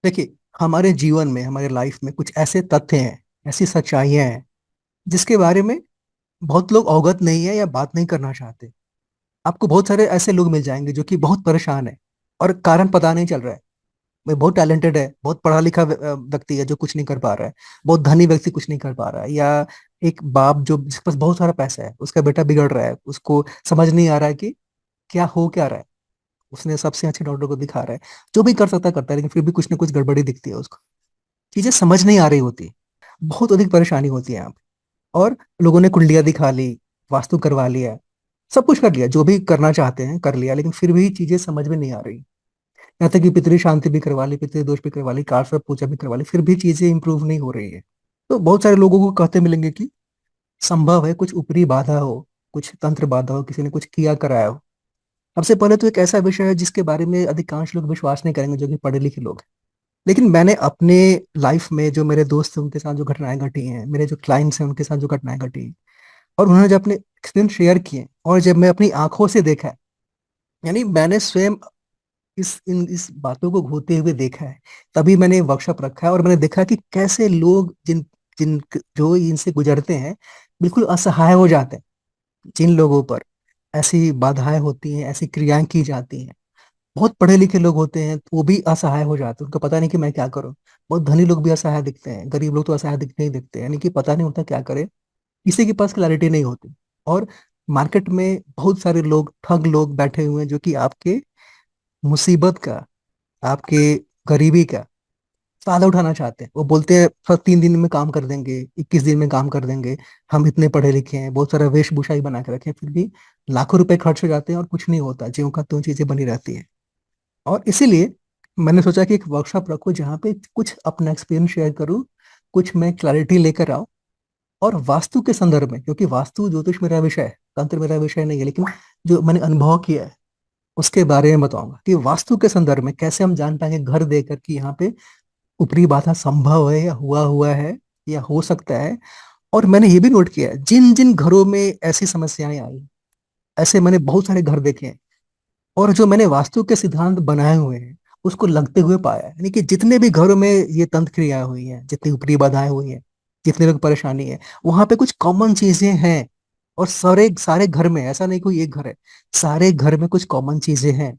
देखिए, हमारे जीवन में, हमारे लाइफ में कुछ ऐसे तथ्य हैं, ऐसी सच्चाइयां हैं जिसके बारे में बहुत लोग अवगत नहीं है या बात नहीं करना चाहते। आपको बहुत सारे ऐसे लोग मिल जाएंगे जो कि बहुत परेशान है और कारण पता नहीं चल रहा है। वो बहुत टैलेंटेड है, बहुत पढ़ा लिखा व्यक्ति है जो कुछ नहीं कर पा रहा है। बहुत धनी व्यक्ति कुछ नहीं कर पा रहा है, या एक बाप जो जिसके पास बहुत सारा पैसा है, उसका बेटा बिगड़ रहा है, उसको समझ नहीं आ रहा है कि क्या हो क्या रहा है। उसने सबसे अच्छे डॉक्टर को दिखा रहा है, जो भी कर सकता है करता है, लेकिन फिर भी कुछ ना कुछ गड़बड़ी दिखती है उसको। चीजें समझ नहीं आ रही होती, बहुत अधिक परेशानी होती है यहाँ पे। और लोगों ने कुंडलियां दिखा ली, वास्तु करवा लिया, सब कुछ कर लिया, जो भी करना चाहते हैं कर लिया, लेकिन फिर भी चीजें समझ में नहीं आ रही। यहाँ तक कि पितरी शांति भी करवा ली, पितरी दोष भी करवा ली, कार पूजा भी करवा ली, फिर भी चीजें इंप्रूव नहीं हो रही है। तो बहुत सारे लोगों को कहते मिलेंगे कि संभव है कुछ ऊपरी बाधा हो, कुछ तंत्र बाधा हो, किसी ने कुछ किया कराया हो। सबसे पहले तो एक ऐसा विषय है जिसके बारे में अधिकांश लोग विश्वास नहीं करेंगे, जो कि पढ़े लिखे लोग हैं। लेकिन मैंने अपने लाइफ में जो मेरे दोस्त हैं उनके साथ जो घटनाएं घटी हैं, मेरे जो क्लाइंट्स हैं उनके साथ जो घटनाएं घटी हैं, और उन्होंने जब अपने एक्सपीरियंस शेयर किए और जब मैं अपनी आंखों से देखा है, यानी मैंने स्वयं इस बातों को होते हुए देखा है, तभी मैंने वर्कशॉप रखा है। और मैंने देखा कि कैसे लोग जिन जिन जो इनसे गुजरते हैं बिल्कुल असहाय हो जाते हैं। जिन लोगों पर ऐसी बाधाएं होती हैं, ऐसी क्रियाएं की जाती हैं, बहुत पढ़े लिखे लोग होते हैं वो भी असहाय हो जाते हैं, उनको पता नहीं कि मैं क्या करूं। बहुत धनी लोग भी असहाय दिखते हैं, गरीब लोग तो असहाय दिखते ही दिखते हैं, यानी कि पता नहीं होता क्या करे, किसी के पास क्लैरिटी नहीं होती। और मार्केट में बहुत सारे लोग, ठग लोग बैठे हुए हैं जो कि आपके मुसीबत का, आपके गरीबी का फायदा उठाना चाहते हैं। वो बोलते हैं सर 3 दिन में काम कर देंगे, 21 दिन में काम कर देंगे, हम इतने पढ़े लिखे हैं, बहुत सारा वेशभूषा ही बना के रखे हैं, फिर भी लाखों रुपए खर्च हो जाते हैं और कुछ नहीं होता, ज्यों का त्यों चीजें बनी रहती है। और इसीलिए मैंने सोचा कि एक वर्कशॉप रखूं जहाँ पे कुछ अपना एक्सपीरियंस शेयर करूं, कुछ मैं क्लैरिटी लेकर आऊं। और वास्तु के संदर्भ में, क्योंकि वास्तु ज्योतिष मेरा विषय है, तंत्र मेरा विषय नहीं है, लेकिन जो मैंने अनुभव किया है उसके बारे में बताऊंगा कि वास्तु के संदर्भ में कैसे हम जान पाएंगे घर देकर कि यहाँ पे ऊपरी बाधा संभव है या हुआ हुआ है या हो सकता है। और मैंने ये भी नोट किया है, जिन जिन घरों में ऐसी समस्याएं आई, ऐसे मैंने बहुत सारे घर देखे हैं, और जो मैंने वास्तु के सिद्धांत बनाए हुए हैं उसको लगते हुए पाया है। यानी कि जितने भी घरों में ये तंत्र क्रियाएं हुई हैं, जितनी ऊपरी बाधाएं हुई हैं, जितने लोग परेशानी है, वहां पे कुछ कॉमन चीजें हैं। और सारे सारे घर में, ऐसा नहीं कोई एक घर है, सारे घर में कुछ कॉमन चीजें हैं।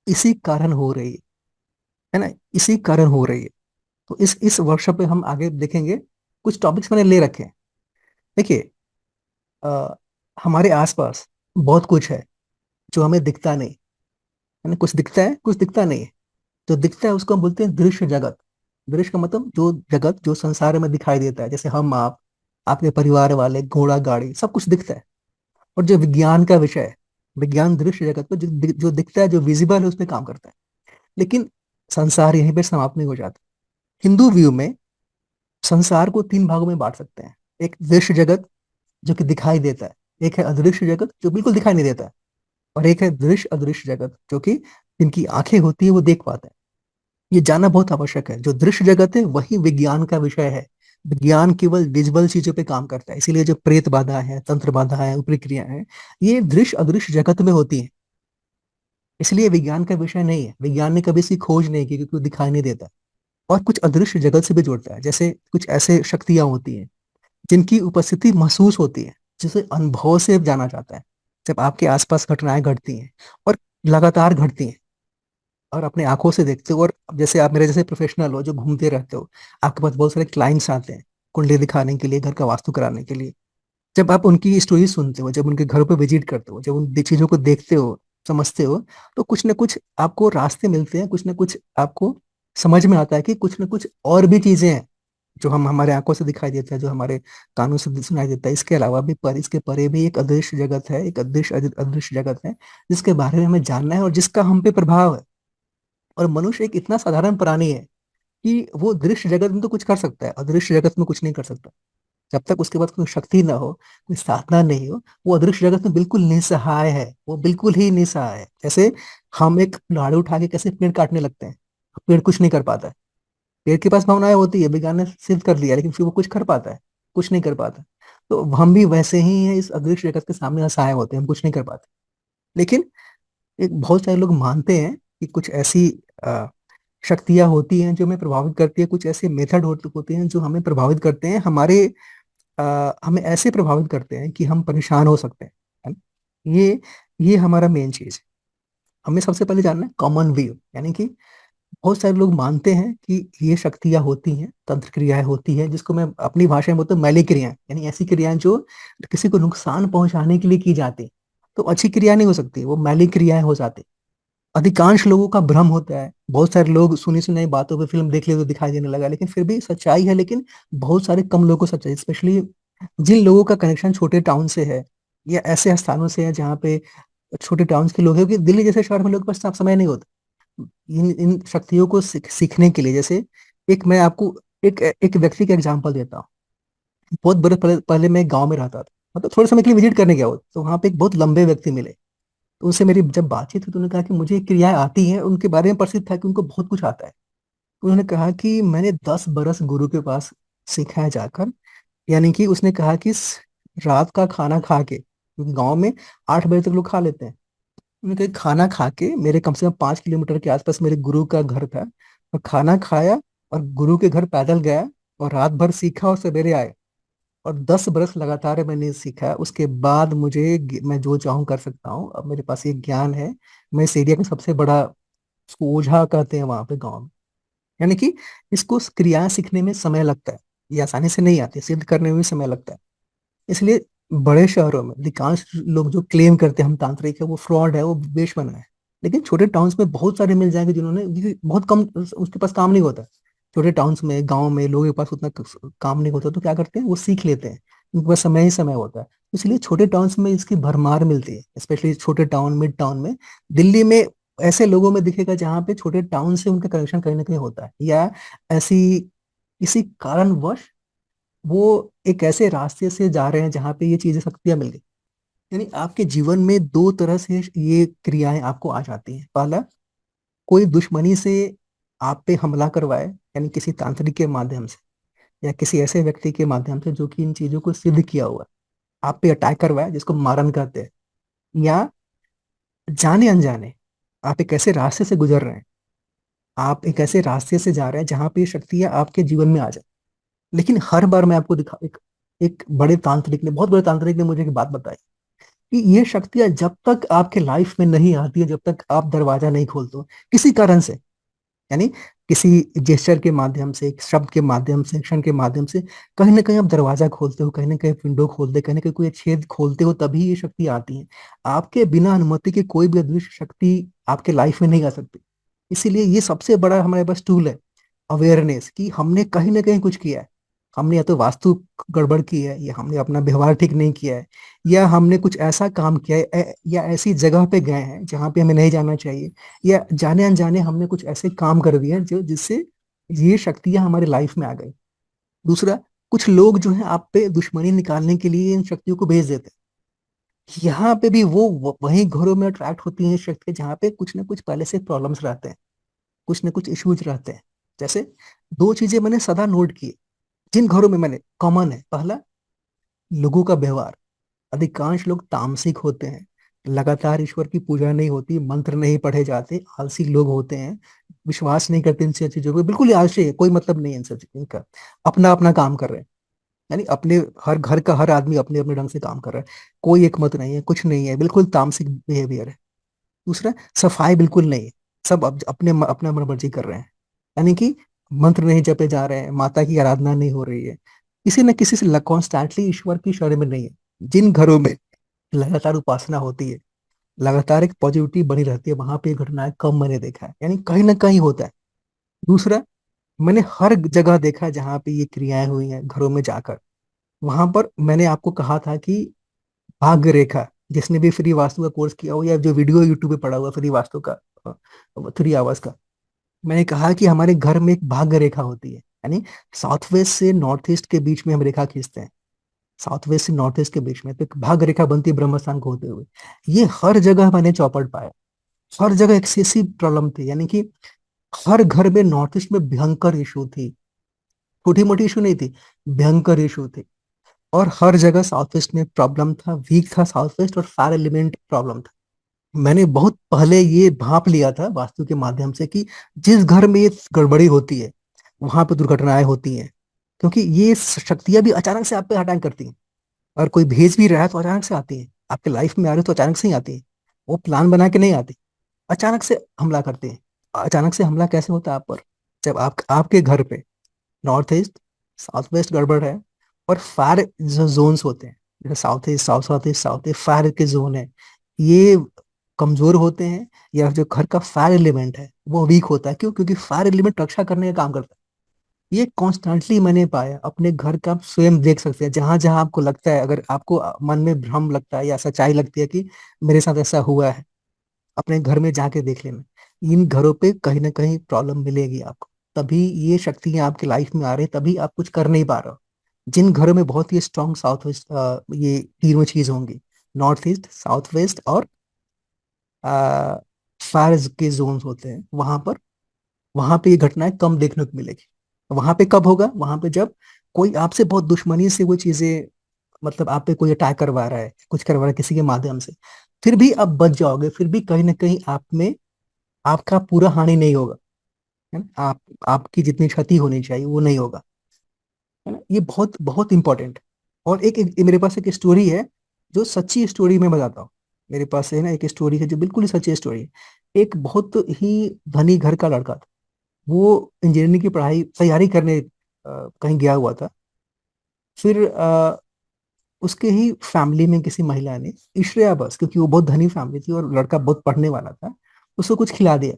इसी कारण हो रही है ना, इसी कारण हो रही है। तो इस वर्कशॉप में हम आगे देखेंगे, कुछ टॉपिक्स मैंने ले रखे हैं। देखिए, अ, हमारे आसपास बहुत कुछ है जो हमें दिखता नहीं है ना, कुछ दिखता है कुछ दिखता नहीं है। जो दिखता है उसको हम बोलते हैं दृश्य जगत। दृश्य का मतलब जो जगत जो संसार में दिखाई देता है, जैसे हम, आप, आपके परिवार वाले, घोड़ा गाड़ी, सब कुछ दिखता है। और जो विज्ञान का विषय है, विज्ञान दृश्य जगत पर जो दिखता है, जो विजिबल है, उस पर काम करता है। लेकिन संसार यहीं पे समाप्त नहीं हो जाता। हिंदू व्यू में संसार को 3 भागों में बांट सकते हैं। एक दृश्य जगत जो कि दिखाई देता है, एक है अदृश्य जगत जो बिल्कुल दिखाई नहीं देता है, और एक है दृश्य अदृश्य जगत जो कि जिनकी आंखें होती है वो देख पाते हैं। ये जानना बहुत आवश्यक है। जो दृश्य जगत है वही विज्ञान का विषय है। विज्ञान केवल विजुअल चीजों पे काम करता है, इसीलिए जो प्रेत बाधा है, तंत्र बाधा है, ऊपरी क्रिया है, ये दृश्य अदृश्य जगत में होती है। इसलिए विज्ञान का विषय नहीं है, विज्ञान ने कभी इसकी खोज नहीं की क्योंकि वो दिखाई नहीं देता। और कुछ अदृश्य जगत से भी जुड़ता है, जैसे कुछ ऐसे शक्तियां होती हैं जिनकी उपस्थिति महसूस होती है, जिसे अनुभव से जाना जाता है। जब आपके आसपास घटनाएं घटती हैं और लगातार घटती हैं, और अपने आंखों से देखते हो, और अब जैसे आप मेरे जैसे प्रोफेशनल हो जो घूमते रहते हो, आपके पास बहुत सारे क्लाइंट्स आते हैं कुंडली दिखाने के लिए, घर का वास्तु कराने के लिए। जब आप उनकी स्टोरी सुनते हो, जब उनके घरों पर विजिट करते हो, जब उन चीजों को देखते हो, समझते हो, तो कुछ ना कुछ आपको रास्ते मिलते हैं, कुछ ना कुछ आपको समझ में आता है कि कुछ ना कुछ और भी चीजें हैं जो हम हमारे आंखों से दिखाई देता है, जो हमारे कानों से सुनाई देता है। इसके अलावा भी, पर इसके परे भी एक अदृश्य जगत है, एक अदृश्य अदृश्य जगत है जिसके बारे में हमें जानना है और जिसका हम पे प्रभाव है। और मनुष्य एक इतना साधारण प्राणी है कि वो दृश्य जगत में तो कुछ कर सकता है, अदृश्य जगत में कुछ नहीं कर सकता। जब तक उसके पास कोई शक्ति ना हो, कोई साधना नहीं हो, वो अदृश्य जगत में बिल्कुल निसहाय है, वो बिल्कुल ही निसहाय है। जैसे हम एक लाड़ी उठा के कैसे पेड़ काटने लगते हैं, पेड़ कुछ नहीं कर पाता है। पेड़ के पास भावनाएं होती है, विज्ञान ने सिद्ध कर लिया, लेकिन फिर वो कुछ कर पाता है? कुछ नहीं कर पाता। तो हम भी वैसे ही हैं, इस अदृश्य जगत के सामने असहाय होते हैं, हम कुछ नहीं कर पाते। लेकिन एक बहुत सारे लोग मानते हैं कि कुछ ऐसी शक्तियाँ होती हैं जो हमें प्रभावित करती है, कुछ ऐसे मेथड होते हैं जो हमें प्रभावित करते हैं, हमें ऐसे प्रभावित करते हैं कि हम परेशान हो सकते हैं, है ना? ये हमारा मेन चीज है। हमें सबसे पहले जानना है कॉमन व्यू, यानी कि बहुत सारे लोग मानते हैं कि ये शक्तियाँ होती हैं, तंत्र क्रियाएं होती हैं, जिसको मैं अपनी भाषा में बोलता हूँ मैली क्रियाएं, यानी ऐसी क्रियाएं जो किसी को नुकसान पहुंचाने के लिए की जाती हैं। तो अच्छी क्रिया नहीं हो सकती, वो मैली क्रियाएं हो जाती। अधिकांश लोगों का भ्रम होता है, बहुत सारे लोग सुनी सुनाई बातों पे फिल्म देख ले तो दिखाई देने लगा, लेकिन फिर भी सच्चाई है। लेकिन बहुत सारे कम लोगों को सच्चाई, स्पेशली जिन लोगों का कनेक्शन छोटे टाउन से है या ऐसे स्थानों से है जहाँ पे छोटे टाउन के लोग हैं, क्योंकि दिल्ली जैसे शहर में लोग के पास समय नहीं होता इन इन शक्तियों को सीखने के लिए। जैसे एक मैं आपको एक एक व्यक्ति का एग्जांपल देता हूँ। बहुत बड़े पहले मैं गांव में रहता था, मतलब थोड़े समय के लिए विजिट करने गया हो, तो वहां पे एक बहुत लंबे व्यक्ति मिले। तो उनसे मेरी जब बातचीत हुई तो उन्होंने कहा कि मुझे क्रियाएं आती हैं, उनके बारे में प्रसिद्ध था कि उनको बहुत कुछ आता है। तो उन्होंने कहा कि मैंने 10 बरस गुरु के पास सीखा है जाकर। यानी कि उसने कहा कि रात का खाना खा के, क्योंकि गाँव में 8 बजे तक लोग खा लेते हैं, उन्होंने कहा खाना खा के, मेरे कम से कम 5 किलोमीटर के आसपास मेरे गुरु का घर था, और खाना खाया और गुरु के घर पैदल गया और रात भर सीखा और सवेरे आए। और 10 बरस लगातार मैंने सीखा, उसके बाद मैं जो चाहूँ कर सकता हूँ, अब मेरे पास ये ज्ञान है। मैं इस एरिया का सबसे बड़ा, उसको ओझा कहते हैं वहां पे गाँव में। यानी कि इसको क्रियाएं सीखने में समय लगता है, ये आसानी से नहीं आती, सिद्ध करने में भी समय लगता है। इसलिए बड़े शहरों में अधिकांश लोग जो क्लेम करते हैं हम तांत्रिक है, वो फ्रॉड है, वो बेच बना है। लेकिन छोटे टाउन्स में बहुत सारे मिल जाएंगे जिन्होंने, क्योंकि बहुत कम उसके पास काम नहीं होता। छोटे टाउन्स में, गांव में लोगों के पास उतना काम नहीं होता, तो क्या करते हैं, वो सीख लेते हैं, उनके पास समय ही समय होता है। इसलिए छोटे टाउन्स में इसकी भरमार मिलती है, स्पेशली छोटे टाउन, मिड टाउन में। दिल्ली में ऐसे लोगों में दिखेगा जहाँ पे छोटे टाउन से उनका कनेक्शन कहीं ना कहीं होता है, या ऐसी किसी कारणवश वो एक ऐसे रास्ते से जा रहे हैं जहां पे ये चीजें, शक्तियां मिल गई। यानी आपके जीवन में दो तरह से ये क्रियाएं आपको आ जाती हैं। पहला, कोई दुश्मनी से आप पे हमला करवाए, यानी किसी तांत्रिक के माध्यम से या किसी ऐसे व्यक्ति के माध्यम से जो कि इन चीजों को सिद्ध किया हुआ है, आप पे अटैक करवाए, जिसको मारन कहते हैं। या जाने अनजाने आप एक ऐसे रास्ते से गुजर रहे हैं, आप एक ऐसे रास्ते से जा रहे हैं जहां पे ये शक्तियां आपके जीवन में आ जाए। लेकिन हर बार मैं आपको दिखा एक बड़े तांत्रिक ने, बहुत बड़े तांत्रिक ने मुझे एक बात बताई कि ये शक्तियां जब तक आपके लाइफ में नहीं आती है, जब तक आप दरवाजा नहीं खोलते हो किसी कारण से, यानी किसी जेस्चर के माध्यम से, एक शब्द के माध्यम से, एक्शन के माध्यम से, कहीं ना कहीं आप दरवाजा खोलते हो, कहीं ना कहीं विंडो खोलते, कहीं ना कहीं कोई छेद खोलते हो, तभी ये शक्ति आती है। आपके बिना अनुमति के कोई भी अदृश्य शक्ति आपके लाइफ में नहीं आ सकती। इसीलिए ये सबसे बड़ा हमारे पास टूल है, अवेयरनेस, कि हमने कहीं ना कहीं कुछ किया है। हमने या तो वास्तु गड़बड़ की है, या हमने अपना व्यवहार ठीक नहीं किया है, या हमने कुछ ऐसा काम किया है, या ऐसी जगह पे गए हैं जहाँ पे हमें नहीं जाना चाहिए, या जाने अनजाने हमने कुछ ऐसे काम कर दिए जो जिससे ये शक्तियां हमारे लाइफ में आ गई। दूसरा, कुछ लोग जो है आप पे दुश्मनी निकालने के लिए इन शक्तियों को भेज देते हैं। यहाँ पे भी वो वहीं घरों में अट्रैक्ट होती हैं शक्तियां जहाँ पे कुछ ना कुछ पहले से प्रॉब्लम्स रहते हैं, कुछ ना कुछ इश्यूज रहते हैं। जैसे दो चीजें मैंने सदा नोट की, जिन घरों में मैंने, कॉमन है। पहला, लोगों का व्यवहार। अधिकांश लोग तामसिक होते हैं, लगातार ईश्वर की पूजा नहीं होती, मंत्र नहीं पढ़े जाते, आलसी लोग होते हैं, विश्वास नहीं करते इन सब चीजों पे, बिल्कुल ही आलसी है, कोई मतलब नहीं है इन सब चीजों का, अपना अपना काम कर रहे हैं। यानी अपने, हर घर का हर आदमी अपने अपने ढंग से काम कर रहा है, कोई एक मत नहीं है, कुछ नहीं है, बिल्कुल तामसिक बिहेवियर है। दूसरा, सफाई बिल्कुल नहीं है, सब अपना मन मर्जी कर रहे हैं। यानी कि मंत्र नहीं जपे जा रहे हैं, माता की आराधना नहीं हो रही है, किसी न किसी से कॉन्स्टेंटली ईश्वर की शरण में नहीं है। जिन घरों में लगातार उपासना होती है, लगातार एक पॉजिटिविटी बनी रहती है, वहां पे ये घटनाएं कम मैंने देखा है, यानी कहीं ना कहीं होता है। दूसरा, मैंने हर जगह देखा है जहाँ पे ये क्रियाएं हुई हैं घरों में जाकर, वहां पर मैंने आपको कहा था कि भाग्य रेखा, जिसने भी फ्री वास्तु का कोर्स किया हो या जो वीडियो यूट्यूब पे पड़ा हुआ फ्री वास्तु का, 3 आवर्स का, मैंने कहा कि हमारे घर में एक भाग्य रेखा होती है। यानी साउथ वेस्ट से नॉर्थ ईस्ट के बीच में हम रेखा खींचते हैं, साउथ वेस्ट से नॉर्थ ईस्ट के बीच में तो एक भाग्य रेखा बनती है ब्रह्मस्थान को होते हुए। ये हर जगह मैंने चौपट पाया, हर जगह एक्सेसिव प्रॉब्लम थी। यानी कि हर घर में नॉर्थ ईस्ट में भयंकर इशू थी, छोटी मोटी इशू नहीं थी, भयंकर इशू थी। और हर जगह साउथ वेस्ट में प्रॉब्लम था, वीक था साउथ वेस्ट, और सारे एलिमेंट प्रॉब्लम था। मैंने बहुत पहले ये भांप लिया था वास्तु के माध्यम से कि जिस घर में ये गड़बड़ी होती है वहां पे दुर्घटनाएं होती हैं, क्योंकि ये शक्तियां भी अचानक से आप पे अटैक करती हैं। और कोई भेज भी रहा है तो अचानक से आती है, आपके लाइफ में आ रही है तो अचानक से ही आती है। वो प्लान बना के नहीं आती, अचानक से हमला करते हैं। अचानक से हमला कैसे होता है आप पर? जब आपके घर पे नॉर्थ ईस्ट साउथ वेस्ट गड़बड़ है, और फायर जो जोन्स होते हैं, जैसे south east south south east south east fire के जोन है, ये कमजोर होते हैं, या जो घर का फायर एलिमेंट है वो वीक होता है। क्यों? क्योंकि फायर एलिमेंट रक्षा करने का काम करता है। ये कॉन्स्टेंटली मैंने पाया अपने घर का, आप स्वयं देख सकते हैं। जहां जहां आपको लगता है, अगर आपको मन में भ्रम लगता है या सच्चाई लगती है कि मेरे साथ ऐसा हुआ है, अपने घर में जाके देख लेना। इन घरों पे कहीं ना कहीं प्रॉब्लम मिलेगी आपको। तभी ये शक्तियां आपकी लाइफ में आ रही, तभी आप कुछ कर नहीं पा रहे हो। जिन घरों में बहुत ही स्ट्रॉन्ग साउथ वेस्ट, ये तीनों चीज होंगी, नॉर्थ ईस्ट साउथ वेस्ट और फायर के जोन्स होते हैं, वहां पे ये घटनाएं कम देखने को मिलेगी। वहां पे कब होगा? वहां पे जब कोई आपसे बहुत दुश्मनी से वो चीजें, मतलब आप पे कोई अटैक करवा रहा है, कुछ करवा रहा है किसी के माध्यम से, फिर भी आप बच जाओगे, फिर भी कहीं ना कहीं आप में आपका पूरा हानि नहीं होगा, है ना? आपकी जितनी क्षति होनी चाहिए वो नहीं होगा, है ना? ये बहुत बहुत इंपॉर्टेंट। और एक मेरे पास एक स्टोरी है, जो सच्ची स्टोरी मैं बताता हूँ। मेरे पास है ना एक स्टोरी है जो बिल्कुल ही सच्ची स्टोरी है। एक बहुत ही धनी घर का लड़का था। वो इंजीनियरिंग की पढ़ाई तैयारी करने कहीं गया हुआ था। फिर उसके ही फैमिली में किसी महिला ने ईर्ष्या बस, क्योंकि वो बहुत धनी फैमिली थी और लड़का बहुत पढ़ने वाला था, उसको कुछ खिला दिया,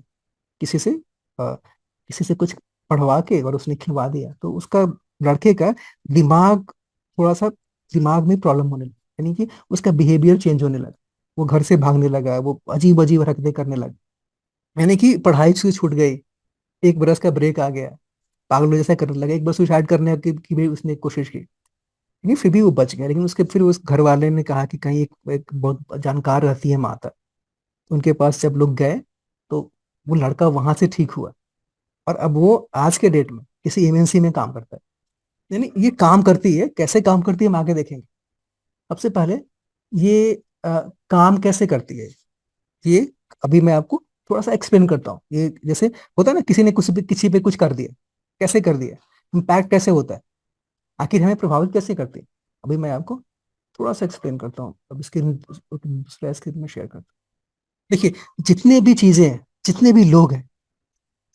किसी से किसी से कुछ पढ़वा के, और उसने खिलवा दिया। तो उसका, लड़के का दिमाग थोड़ा सा, दिमाग में प्रॉब्लम होने लगी, यानी कि उसका बिहेवियर चेंज होने लगा। वो घर से भागने लगा, वो अजीब अजीब हरकतें करने लगा, यानी कि पढ़ाई से छूट गई। एक बरस का ब्रेक आ गया, पागलों जैसा करने लगा। एक बार सुसाइड करने की भी उसने कोशिश की, लेकिन फिर भी वो बच गया। लेकिन उसके फिर उस घर वाले ने कहा कि कहीं एक बहुत जानकार रहती है माता, उनके पास जब लोग गए तो वो लड़का वहां से ठीक हुआ। और अब वो आज के डेट में किसी एमएनसी में काम करता है। यानी ये काम करती है, कैसे काम करती है हम आगे देखेंगे। सबसे पहले ये काम कैसे करती है, ये अभी मैं आपको थोड़ा सा एक्सप्लेन करता हूँ। ये जैसे होता है ना, किसी ने कुछ भी किसी पे कुछ कर दिया, कैसे कर दिया, इम्पैक्ट कैसे होता है, आखिर हमें प्रभावित कैसे करती है। अभी मैं आपको थोड़ा सा एक्सप्लेन करता हूँ। अब स्क्रीन, दूसरा स्क्रीन में शेयर करता हूँ। देखिए, जितने भी चीजें हैं, जितने भी लोग हैं,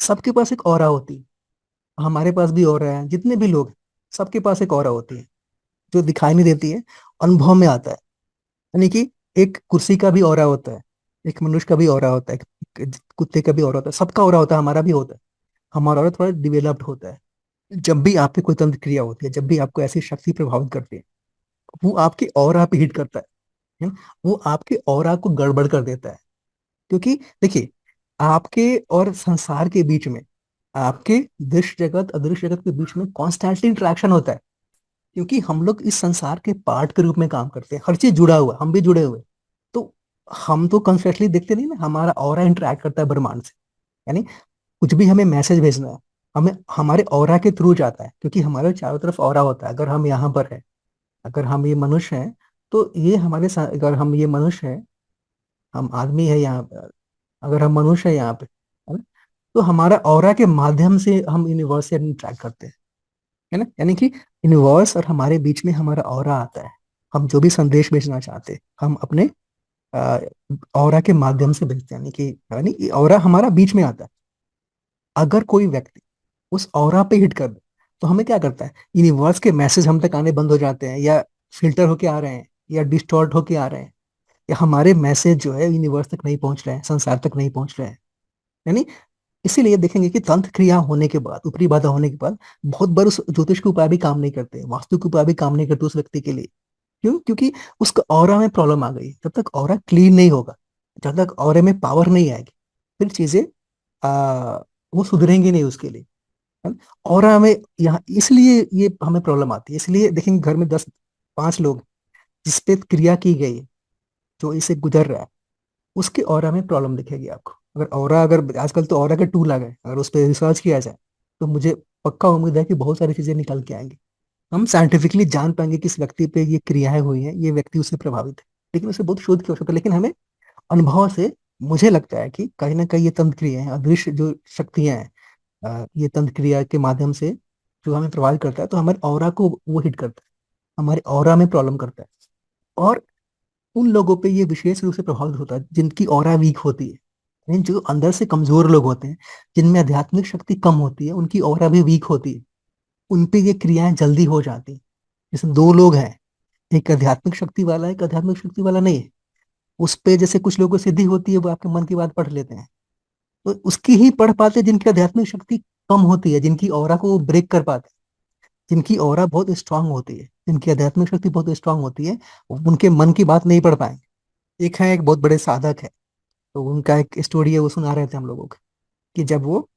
सबके पास एक ऑरा होती है। हमारे पास भी ऑरा है, जितने भी लोग हैं सबके पास एक ऑरा होती है, जो दिखाई नहीं देती है, अनुभव में आता है। यानी कि एक कुर्सी का भी ऑरा होता है, एक मनुष्य का भी ऑरा होता है, एक कुत्ते का भी ऑरा होता है, सबका ऑरा होता है, हमारा भी होता है। हमारा ऑरा थोड़ा डिवेलप्ड होता है। जब भी आप पे कोई तंत्र क्रिया होती है, जब भी आपको ऐसी शक्ति प्रभावित करती है, वो आपके ऑरा पे हिट करता है ना? वो आपके ऑरा को गड़बड़ कर देता है। क्योंकि देखिए, आपके और संसार के बीच में, आपके दृश्य जगत अदृश्य जगत के बीच में कॉन्स्टेंटली इंटरेक्शन होता है। क्योंकि हम लोग इस संसार के पार्ट के रूप में काम करते हैं, हर चीज जुड़ा हुआ, हम भी जुड़े हुए। तो हम तो कॉन्स्टेंटली देखते नहीं ना, हमारा ऑरा इंटरेक्ट करता है ब्रह्मांड से। यानी कुछ भी हमें मैसेज भेजना है, हमें हमारे ऑरा के थ्रू जाता है, क्योंकि हमारे चारों तरफ ऑरा होता है। अगर हम यहाँ पर हैं, अगर हम ये मनुष्य हैं, तो ये अगर हम ये मनुष्य हैं, हम आदमी है यहाँ पे, अगर हम मनुष्य है यहाँ पे, है ना? तो हमारा ऑरा के माध्यम से हम यूनिवर्स से इंटरेक्ट करते हैं, है ना? यानी कि यूनिवर्स और हमारे बीच में हमारा ऑरा आता है। हम जो भी संदेश भेजना चाहते हैं, हम अपने ऑरा के माध्यम से भेजते हैं। यानी ऑरा हमारा बीच में आता है। अगर कोई व्यक्ति उस ऑरा पे हिट कर दे, तो हमें क्या करता है, यूनिवर्स के मैसेज हम तक आने बंद हो जाते हैं, या फिल्टर होके आ रहे हैं, या डिस्टॉर्ट होके आ रहे हैं, या हमारे मैसेज जो है यूनिवर्स तक नहीं पहुंच रहे हैं, संसार तक नहीं पहुंच रहे हैं। यानी इसीलिए देखेंगे कि तंत्र क्रिया होने के बाद, ऊपरी बाधा होने के बाद, बहुत बार उस ज्योतिष के उपाय भी काम नहीं करते, वास्तु के उपाय भी काम नहीं करते उस व्यक्ति के लिए। क्यों? क्योंकि उसका ऑरा में प्रॉब्लम आ गई। जब तक ऑरा क्लीन नहीं होगा, जब तक ऑरे में पावर नहीं आएगी, फिर चीजें आ, वो सुधरेंगी नहीं उसके लिए, है ना? ऑरा में यहाँ इसलिए ये हमें प्रॉब्लम आती है। इसलिए देखेंगे घर में 10 5 लोग जिसपे क्रिया की गई है, जो इसे गुजर रहा है, उसके ऑरा में प्रॉब्लम दिखेगी आपको। अगर आजकल तो ऑरा के टूल आ गए, अगर उस पर रिसर्च किया जाए, तो मुझे पक्का उम्मीद है कि बहुत सारी चीजें निकल के आएंगी। हम साइंटिफिकली जान पाएंगे कि इस व्यक्ति पे ये क्रियाएं हुई हैं, ये व्यक्ति उससे प्रभावित है। लेकिन उसे बहुत शोध की आवश्यकता है, लेकिन हमें अनुभव से मुझे लगता है कि कहीं ना कहीं ये तंत्र क्रिया है, अदृश्य जो शक्तियां हैं, ये तंत्र क्रिया के माध्यम से जो हमें प्रभावित करता है, तो हमारे ऑरा को वो हिट करता है, हमारे ऑरा में प्रॉब्लम करता है। और उन लोगों पे ये विशेष रूप से प्रभावित होता है जिनकी ऑरा वीक होती है, यानी जो अंदर से कमजोर लोग होते हैं, जिनमें आध्यात्मिक शक्ति कम होती है, उनकी ऑरा भी वीक होती है, उन पे ये क्रियाएं जल्दी हो जाती हैं। जैसे दो लोग हैं, एक आध्यात्मिक शक्ति वाला है, एक आध्यात्मिक शक्ति वाला नहीं है, उस पे जैसे कुछ लोगों को सिद्धि होती है, वो आपके मन की बात पढ़ लेते हैं, तो उसकी ही पढ़ पाते हैं जिनकी आध्यात्मिक शक्ति कम होती है, जिनकी ऑरा को वो ब्रेक कर पाते हैं, जिनकी ऑरा बहुत स्ट्रांग होती है, जिनकी आध्यात्मिक शक्ति बहुत स्ट्रांग होती है, उनके मन की बात नहीं पढ़ पाएंगे। एक है, एक बहुत बड़े साधक है, तो उनका एक स्टोरी है, वो सुना रहे थे हम लोगों को, कि जब वो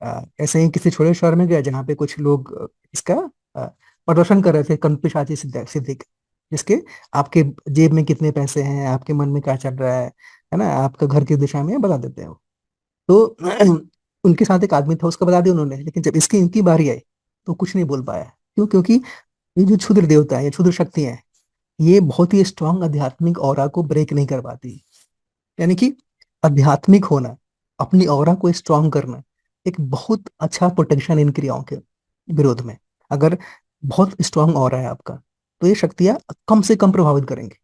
ऐसे ही किसी छोटे शहर में गया जहाँ पे कुछ लोग इसका अ, प्रदर्शन कर रहे थे, कंपिशाची सिद्धि सिद्धि का, जिसके आपके जेब में कितने पैसे हैं, आपके मन में क्या चल रहा है ना, आपका घर किस दिशा में है, बता देते हैं वो। तो उनके साथ एक आदमी था, उसका बता दिया उन्होंने, लेकिन जब इसकी इनकी बारी आई तो कुछ नहीं बोल पाया। क्यों? क्योंकि ये जो क्षुद्र देवता है, ये क्षुद्र शक्तियां हैं, ये बहुत ही स्ट्रांग आध्यात्मिक ऑरा को ब्रेक नहीं कर पाती। यानी कि आध्यात्मिक होना, अपनी ऑरा को स्ट्रांग करना, एक बहुत अच्छा प्रोटेक्शन इन क्रियाओं के विरोध में। अगर बहुत स्ट्रांग ऑरा है आपका, तो ये शक्तियां कम से कम प्रभावित करेंगी,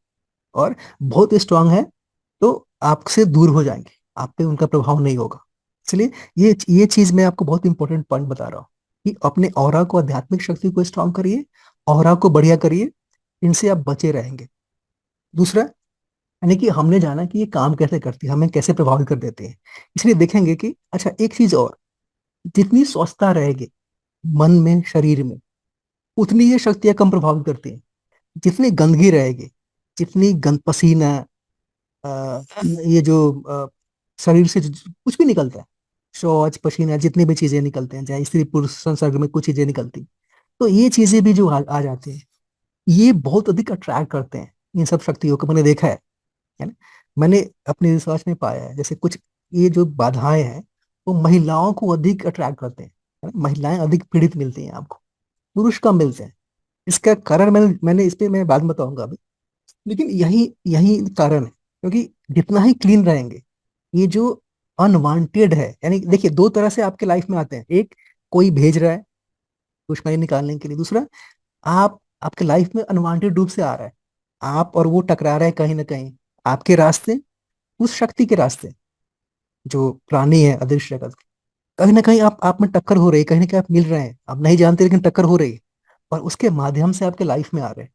और बहुत स्ट्रांग है तो आपसे दूर हो जाएंगे, आप पे उनका प्रभाव नहीं होगा। इसलिए ये चीज मैं आपको बहुत इंपॉर्टेंट पॉइंट बता रहा हूँ, कि अपने ऑरा को, आध्यात्मिक शक्ति को स्ट्रांग करिए, ऑरा को बढ़िया करिए, इनसे आप बचे रहेंगे। दूसरा, यानी कि हमने जाना कि ये काम कैसे करती है, हमें कैसे प्रभावित कर देते हैं, इसलिए देखेंगे कि अच्छा, एक चीज और, जितनी स्वस्थता रहेगी मन में, शरीर में, उतनी ये शक्तियां कम प्रभावित करती हैं। जितनी गंदगी रहेगी, जितनी गंद पसीना, ये जो शरीर से कुछ भी निकलता है, शौच, पसीना, जितनी भी चीजें निकलते हैं, चाहे स्त्री पुरुष संसर्ग में कुछ चीजें निकलती, तो ये चीजें भी जो आ जाती हैं, ये बहुत अधिक अट्रैक्ट करते हैं इन सब शक्तियों को, मैंने देखा है ना। मैंने अपने रिसर्च में पाया है, जैसे कुछ ये जो बाधाएं हैं, वो महिलाओं को अधिक अट्रैक्ट करते हैं, है ना? महिलाएं अधिक पीड़ित मिलती हैं आपको, पुरुष कम मिलते हैं। इसका कारण मैंने मैंने इस पे मैं बाद में बताऊंगा अभी, लेकिन यही यही कारण है, क्योंकि जितना ही क्लीन रहेंगे, ये जो अनवांटेड है, यानी देखिए, दो तरह से आपके लाइफ में आते हैं, एक, कोई भेज रहा है दुश्मनी निकालने के लिए, दूसरा, आप आपके लाइफ में अनवांटेड रूप से आ रहा है, आप और वो टकरा रहे हैं कहीं ना कहीं, आपके रास्ते, उस शक्ति के रास्ते, जो प्राणी है अदृश्य जगत के, कहीं ना कहीं आप में टक्कर हो रही है, कहीं ना कहीं आप मिल रहे हैं, आप नहीं जानते लेकिन टक्कर हो रही है, और उसके माध्यम से आपके लाइफ में आ रहे हैं।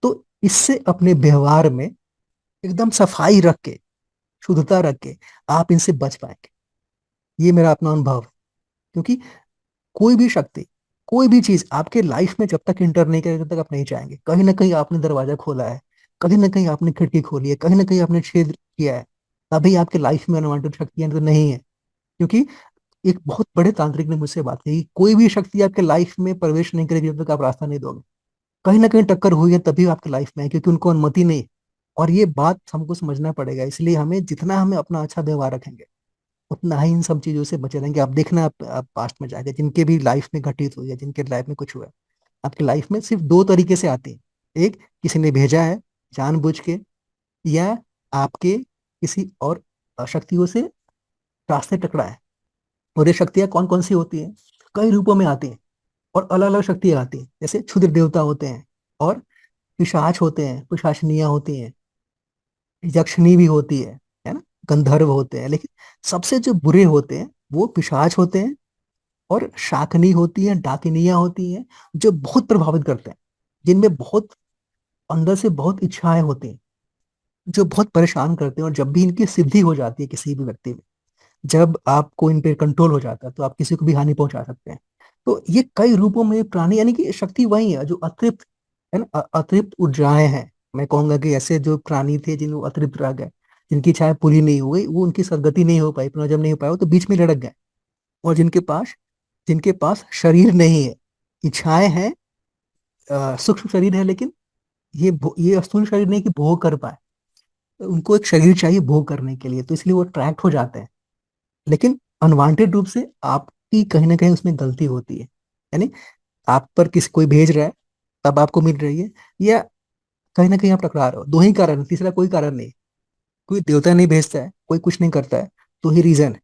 तो इससे अपने व्यवहार में एकदम सफाई रख के, शुद्धता रख के, आप इनसे बच पाएंगे। ये मेरा अपना अनुभव है। क्योंकि कोई भी शक्ति, कोई भी चीज आपके लाइफ में जब तक इंटर नहीं करेगी, तब तक आप नहीं चाहेंगे। कहीं ना कहीं आपने दरवाजा खोला है, कहीं ना कहीं आपने खिड़की खोली है, कहीं ना कहीं आपने छेद किया है, तभी आपके लाइफ में अनवांटेड शक्तियां तो नहीं है। क्योंकि एक बहुत बड़े तांत्रिक ने मुझसे बात कही, कोई भी शक्ति आपके लाइफ में प्रवेश नहीं करेगी जब तक आप रास्ता नहीं दोगे। कहीं ना कहीं टक्कर हुई है तभी आपके लाइफ में है, क्योंकि उनको अनुमति नहीं है। और ये बात हमको समझना पड़ेगा, इसलिए हमें जितना हमें अपना अच्छा व्यवहार रखेंगे, उतना ही इन सब चीजों से बचे रहेंगे। आप देखना, आप पास्ट में जाके जिनके भी लाइफ में घटित हुई है, जिनके लाइफ में कुछ हुआ है, आपकी लाइफ में सिर्फ दो तरीके से आती है। एक, किसी ने भेजा है जानबूझ के, या आपके किसी और शक्तियों से रास्ते टकरा है। और ये शक्तियां कौन कौन सी होती हैं? कई रूपों में आती हैं, और अलग अलग शक्तियां आती हैं। जैसे क्षुद्र देवता होते हैं, और पिशाच होते हैं, पिशाचनियां होती हैं, यक्षिणी भी होती है ना, गंधर्व होते हैं। लेकिन सबसे जो बुरे होते हैं वो पिशाच होते हैं, और शाकनी होती है, डाकिनियां होती हैं, जो बहुत प्रभावित करते हैं, जिनमें बहुत अंदर से बहुत इच्छाएं होती हैं, जो बहुत परेशान करते हैं। और जब भी इनकी सिद्धि हो जाती है किसी भी व्यक्ति में, जब आपको इन पे कंट्रोल हो जाता है, तो आप किसी को भी हानि पहुंचा सकते हैं। तो ये कई रूपों में प्राणी, यानी कि शक्ति वही है जो अतृप्त, है ना, अतृप्त ऊर्जाएं हैं। मैं कहूंगा कि ऐसे जो प्राणी थे जिनको अतृप्त रह गए, जिनकी इच्छाएं पूरी नहीं हुई, वो उनकी सदगति नहीं हो पाई, पुनर्जन्म नहीं हो पाया, वो तो बीच में लड़क गए। और जिनके पास शरीर नहीं है, इच्छाएं हैं, सूक्ष्म शरीर है, लेकिन ये स्थूल शरीर नहीं कि भोग कर पाए, तो उनको एक शरीर चाहिए भोग करने के लिए, तो इसलिए वो अट्रैक्ट हो जाते हैं। लेकिन अनवांटेड रूप से आपकी कहीं ना कहीं उसमें गलती होती है, यानी आप पर कोई भेज रहा है, तब आपको मिल रही है, या कहीं ना कहीं आप टकरा रहे हो। दो ही कारण, तीसरा कोई कारण नहीं। कोई देवता नहीं भेजता है, कोई कुछ नहीं करता है, तो ही रीजन है।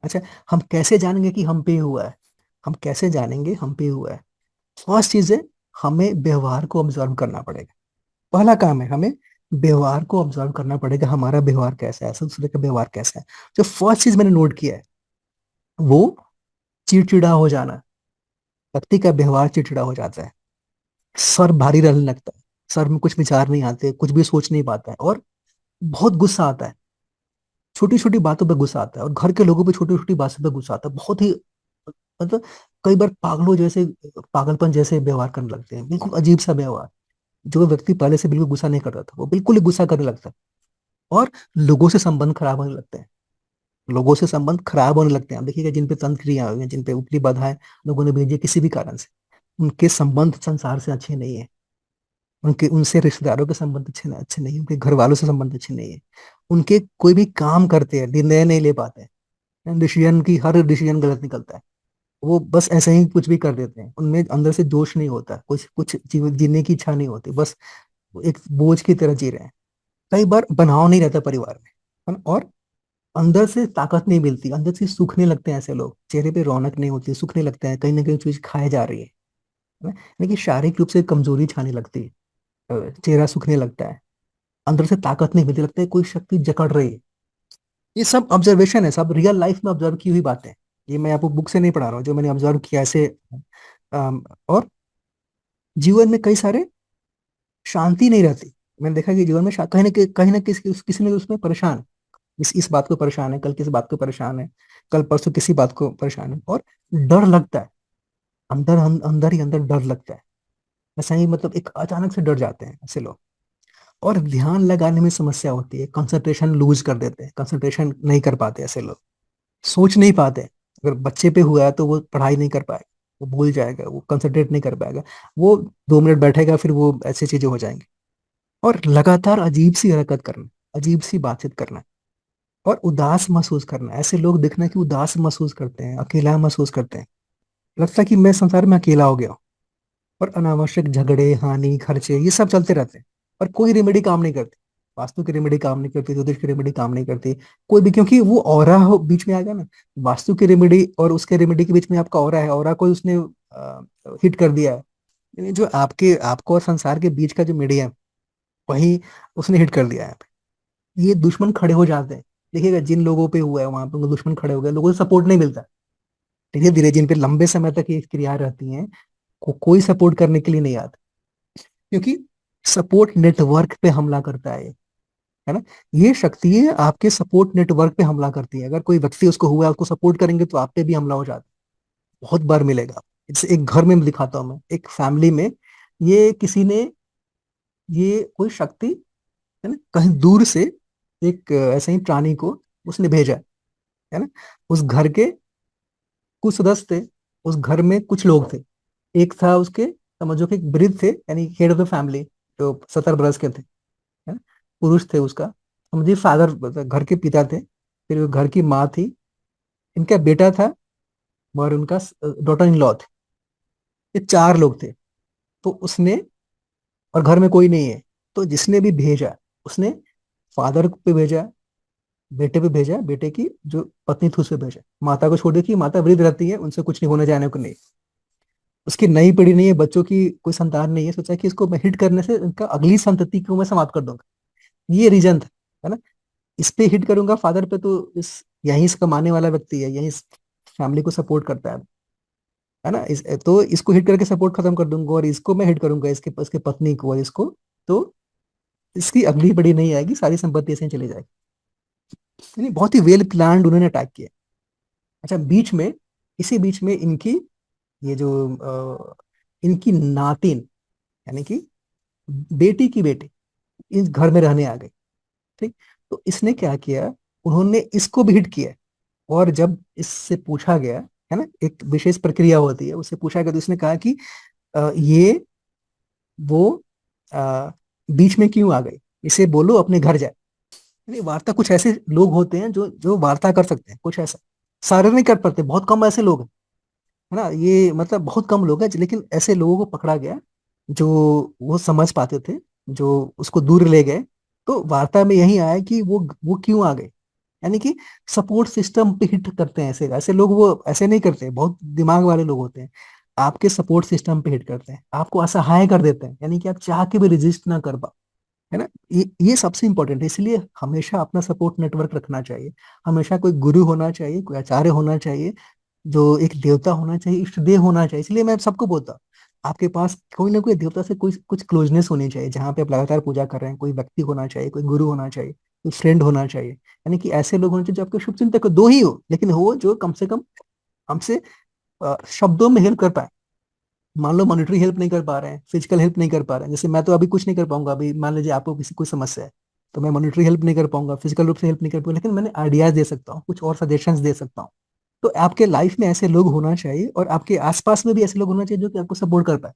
अच्छा, हम कैसे जानेंगे कि हम पे हुआ है? हम कैसे जानेंगे हम पे हुआ है? फर्स्ट चीज है, हमें व्यवहार को ऑब्जर्व करना पड़ेगा। पहला काम है, हमें व्यवहार को ऑब्जर्व करना पड़ेगा, हमारा व्यवहार कैसा है, दूसरे का व्यवहार कैसा है। जो फर्स्ट चीज मैंने नोट किया है वो चिड़चिड़ा हो जाना। व्यक्ति का व्यवहार चिड़चिड़ा हो जाता है, सर भारी रहने लगता है, सर में कुछ विचार नहीं आते, कुछ भी सोच नहीं पाता है, और बहुत गुस्सा आता है। छोटी छोटी बातों पे गुस्सा आता है, और घर के लोगों पे छोटी छोटी बातों पे गुस्सा आता है, बहुत ही मतलब कई बार पागलों जैसे, पागलपन जैसे व्यवहार करने लगते हैं, बिल्कुल अजीब सा व्यवहार। जो व्यक्ति पहले से बिल्कुल गुस्सा नहीं करता था, वो बिल्कुल ही गुस्सा करने लगता है। और लोगों से संबंध खराब होने लगते हैं, लोगों से संबंध खराब होने लगते हैं। आप देखिएगा, जिन पे तंत्र क्रिया हुई है, जिन पे ऊपरी बाधाएं लोगों ने भेजी है किसी भी कारण से, उनके संबंध संसार से अच्छे नहीं है। उनके उनसे रिश्तेदारों के संबंध अच्छे नहीं, उनके घर वालों से संबंध अच्छे नहीं है। उनके कोई भी काम करते हैं, निर्णय नहीं ले पाते हैं, डिसीजन की हर डिसीजन गलत निकलता है। वो बस ऐसे ही कुछ भी कर देते हैं, उनमें अंदर से जोश नहीं होता, कुछ कुछ जीवन जीने की इच्छा नहीं होती, बस वो एक बोझ की तरह जी रहे हैं। कई बार बनाव नहीं रहता परिवार में, है ना? और अंदर से ताकत नहीं मिलती, अंदर से सूखने लगते हैं ऐसे लोग, चेहरे पे रौनक नहीं होती, सूखने लगते हैं, कहीं ना कहीं चीज खाए जा रही है ना? लेकिन शारीरिक रूप से कमजोरी छाने लगती है, चेहरा सूखने लगता है, अंदर से ताकत नहीं मिलती, लगता है कोई शक्ति जकड़ रही है। ये सब ऑब्जर्वेशन है, सब रियल लाइफ में ऑब्जर्व की हुई बातें हैं। ये मैं आपको बुक से नहीं पढ़ा रहा हूँ, जो मैंने ऑब्जर्व किया ऐसे। और जीवन में कई सारे शांति नहीं रहती। मैंने देखा कि जीवन में कहीं ना किसी ने उसमें परेशान है। इस बात को परेशान है, कल किस बात को परेशान है, कल परसों किसी बात को परेशान है, और डर लगता है। अंदर ही अंदर डर लगता है। ऐसा ही मतलब एक अचानक से डर जाते हैं ऐसे लोग। और ध्यान लगाने में समस्या होती है, कंसंट्रेशन लूज कर देते हैं, कंसंट्रेशन नहीं कर पाते ऐसे लोग, सोच नहीं पाते। अगर बच्चे पे हुआ है तो वो पढ़ाई नहीं कर पाएगा, वो भूल जाएगा, वो कंसंट्रेट नहीं कर पाएगा। वो 2 मिनट बैठेगा, फिर वो ऐसी चीजें हो जाएंगी। और लगातार अजीब सी हरकत करना, अजीब सी बातचीत करना, और उदास महसूस करना। ऐसे लोग देखना कि उदास महसूस करते हैं, अकेला महसूस करते हैं, लगता है कि मैं संसार में अकेला हो गया हूं। और अनावश्यक झगड़े, हानि, खर्चे, ये सब चलते रहते हैं, और कोई रेमेडी काम नहीं करती। वास्तु की रेमेडी काम नहीं करती, ज्योतिष की रेमेडी काम नहीं करती, कोई भी, क्योंकि वो ऑरा हो बीच में आ गया ना। वास्तु की रेमेडी और उसके रेमेडी के बीच में आपका ऑरा है, ऑरा को उसने हिट कर दिया है। यानी जो आपको और संसार के बीच का जो मीडिया है, वही उसने हिट कर दिया है। ये दुश्मन खड़े हो जाते हैं। देखिएगा, जिन लोगों पे हुआ है वहां पे उनको दुश्मन खड़े हो गए, लोगों से सपोर्ट नहीं मिलता। धीरे धीरे जिन पे लंबे समय तक ये क्रिया रहती हैं, कोई सपोर्ट करने के लिए नहीं आता, क्योंकि सपोर्ट नेटवर्क पे हमला करता है ना? ये शक्ति है आपके सपोर्ट नेटवर्क पे हमला करती है। अगर कोई व्यक्ति उसको हुआ है, उसको सपोर्ट करेंगे तो आप पे भी हमला हो जाता है। बहुत बार मिलेगा। जैसे एक घर में दिखाता हूँ मैं, एक फैमिली में, ये किसी ने, ये कोई शक्ति, है ना, कहीं दूर से एक ऐसे ही प्राणी को उसने भेजा, है ना? उस घर के कुछ सदस्य थे, उस घर में कुछ लोग थे। एक था उसके, समझो कि एक वृद्ध थे, यानी हेड ऑफ द फैमिली, जो 70 बरस के थे, है ना? पुरुष थे उसका, समझिए फादर, घर के पिता थे। फिर वो घर की माँ थी, इनका बेटा था, और उनका डॉटर इन लॉ थे। ये 4 लोग थे। तो उसने, और घर में कोई नहीं है, तो जिसने भी भेजा, उसने फादर पे भेजा, बेटे पे भेजा, बेटे की जो पत्नी थी उस पे भेजा, माता को छोड़ दी कि माता वृद्ध रहती है, उनसे कुछ नहीं होने जाने को नहीं। उसकी नई पीढ़ी नहीं है, बच्चों की कोई संतान नहीं है, सोचा कि इसको मैं हिट करने से इनका अगली संतति को मैं समाप्त कर दूंगा। ये रीजन था, है ना? इस पे हिट करूंगा फादर पे, तो यहीं से कमाने वाला व्यक्ति है, यहीं फैमिली को सपोर्ट करता है ना? तो इसको हिट करके सपोर्ट खत्म कर दूंगा, और इसको मैं हिट करूंगा, इसके इसके पत्नी को और इसको, तो इसकी अगली पीढ़ी नहीं आएगी, सारी संपत्ति ऐसे ही चली जाएगी। यानी बहुत ही वेल प्लान्ड उन्होंने अटैक किया। अच्छा, बीच में, इसी बीच में इनकी, ये जो इनकी नातिन, यानी कि बेटी की बेटी, इस घर में रहने आ गई। ठीक। तो इसने क्या किया, उन्होंने इसको भी हिट किया। और जब इससे पूछा गया, है ना, एक विशेष प्रक्रिया होती है, उससे पूछा गया, तो इसने कहा कि ये वो अ, बीच में क्यों आ गई, इसे बोलो अपने घर जाए। यानी वार्ता, कुछ ऐसे लोग होते हैं जो जो वार्ता कर सकते हैं, कुछ ऐसा। सारे नहीं कर पाते, बहुत कम ऐसे लोग हैं, है ना? ये मतलब बहुत कम लोग हैं, लेकिन ऐसे लोगों को पकड़ा गया जो वो समझ पाते थे, जो उसको दूर ले गए। तो वार्ता में यही आया कि वो क्यों आ गए, यानी कि सपोर्ट सिस्टम पे हिट करते हैं। ऐसे ऐसे लोग वो ऐसे नहीं करते, बहुत दिमाग वाले लोग होते हैं। आपके सपोर्ट सिस्टम पे हिट करते हैं, आपको असहाय कर देते हैं, यानी कि आप चाह के भी रेजिस्ट ना कर पाओ, है ना। ये सबसे इंपॉर्टेंट है, इसलिए हमेशा अपना सपोर्ट नेटवर्क रखना चाहिए। हमेशा कोई गुरु होना चाहिए, कोई आचार्य होना चाहिए, जो एक देवता होना चाहिए, इष्ट देव होना चाहिए। इसलिए मैं सबको बोलता हूँ, आपके पास कोई ना कोई देवता से कोई कुछ क्लोजनेस होनी चाहिए, जहाँ पे आप लगातार पूजा कर रहे हैं। कोई व्यक्ति होना चाहिए, कोई गुरु होना चाहिए, कोई फ्रेंड होना चाहिए, यानी कि ऐसे लोग होने चाहिए जो आपके शुभ चिंतक हो, दो ही हो लेकिन हो जो कम से कम हमसे शब्दों में हेल्प कर पाए। मान लो मॉनिटरी हेल्प नहीं कर पा रहे हैं, फिजिकल हेल्प नहीं कर पा रहे हैं, जैसे मैं तो अभी कुछ नहीं कर पाऊंगा। अभी मान लीजिए आपको किसी कोई समस्या है, तो मैं मॉनिटरी हेल्प नहीं कर पाऊंगा, फिजिकल रूप से हेल्प नहीं कर पाऊंगा, लेकिन मैंने आइडियाज दे सकता हूँ, कुछ और सजेशंस दे सकता हूँ। तो आपके लाइफ में ऐसे लोग होना चाहिए, और आपके आसपास में भी ऐसे लोग होना चाहिए जो कि आपको सपोर्ट कर पाए।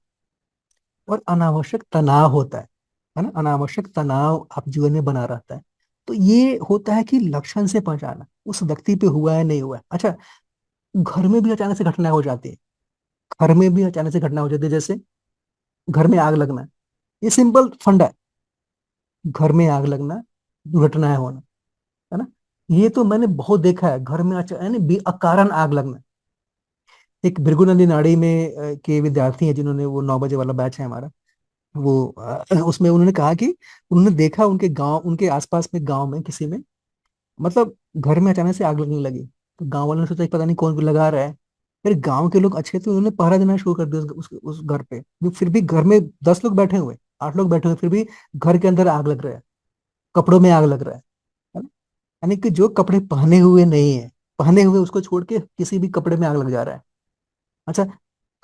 और अनावश्यक तनाव होता है ना, अनावश्यक तनाव आप जीवन में बना रहता है। तो ये होता है कि लक्षण से पहचाना उस व्यक्ति पे हुआ है नहीं हुआ है। अच्छा, घर में भी अचानक से घटना हो जाती है। घर में भी अचानक से घटना हो जाती है, जैसे घर में आग लगना। ये सिंपल फंडा है, घर में आग लगना, दुर्घटनाएं होना, है ना। ये तो मैंने बहुत देखा है, घर में यानी अकारण आग लगना। एक भृगु नदी नाड़ी में के विद्यार्थी हैं, जिन्होंने वो 9 बजे वाला बैच है हमारा, वो उसमें उन्होंने कहा कि उन्होंने देखा उनके गांव, उनके आसपास में गांव में किसी में, मतलब घर में अचानक से आग लगने लगी। तो गांव वालों ने सोचा कि पता नहीं कौन लगा रहा है। फिर गांव के लोग अच्छे थे, उन्होंने पहरा देना शुरू कर दिया उस घर पे। फिर भी घर में 10 लोग बैठे हुए, 8 लोग बैठे हुए, फिर भी घर के अंदर आग लग रहा है, कपड़ों में आग लग रहा है ना। यानी कि जो कपड़े पहने हुए नहीं है, पहने हुए उसको छोड़ के किसी भी कपड़े में आग लग जा रहा है। अच्छा,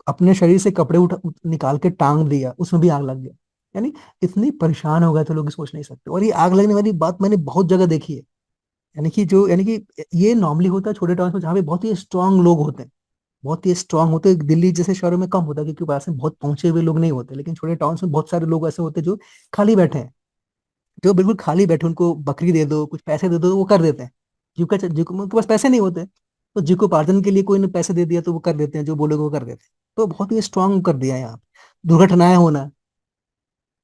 अपने शरीर से कपड़े निकाल के टांग दिया, उसमें भी आग लग गया। यानी इतनी परेशान हो गए थे लोग कि सोच नहीं सकते। और ये आग लगने वाली बात मैंने बहुत जगह देखी है। यानी कि ये नॉर्मली होता है छोटे टाउन में, जहाँ पे बहुत ही स्ट्रांग लोग होते हैं, बहुत ही स्ट्रांग होते हैं। दिल्ली जैसे शहरों में कम होता है, क्योंकि वैसे बहुत पहुंचे हुए लोग नहीं होते, लेकिन छोटे टाउन में बहुत सारे लोग ऐसे होते हैं जो खाली बैठे हैं, जो बिल्कुल खाली बैठे, उनको बकरी दे दो, कुछ पैसे दे दो, तो वो कर देते हैं। जिनको उनके पास पैसे नहीं होते, तो जीविकोपार्जन के लिए कोई ने पैसे दे दिया तो वो कर देते हैं, जो बोलोगे वो कर देते हैं। तो बहुत ही स्ट्रांग कर दिया है यहाँ पे। दुर्घटनाएं होना,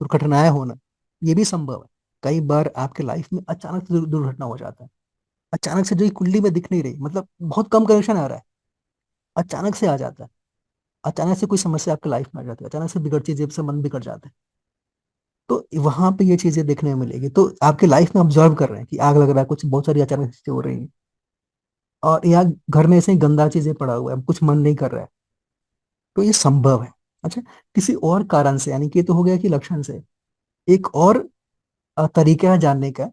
दुर्घटनाएं होना ये भी संभव है। कई बार आपके लाइफ में अचानक से दुर्घटना हो जाता है। अचानक से जो ये कुंडली में दिख नहीं रही, मतलब बहुत कम कनेक्शन आ रहा है, अचानक से आ जाता है। अचानक से कोई समस्या आपके लाइफ में आ जाती है, अचानक से बिगड़ चीजें से मन बिगड़ जाता है। तो वहां पे ये चीजें देखने में मिलेगी। तो आपके लाइफ में ऑब्जर्व कर रहे हैं कि आग लग रहा है, कुछ बहुत सारी अचानक चीजें हो रही हैं, और या घर में ऐसे ही गंदा चीजें पड़ा हुआ है, कुछ मन नहीं कर रहा है, तो ये संभव है। अच्छा, किसी और कारण से, यानी कि ये तो हो गया कि लक्षण से, एक और तरीका है जानने का,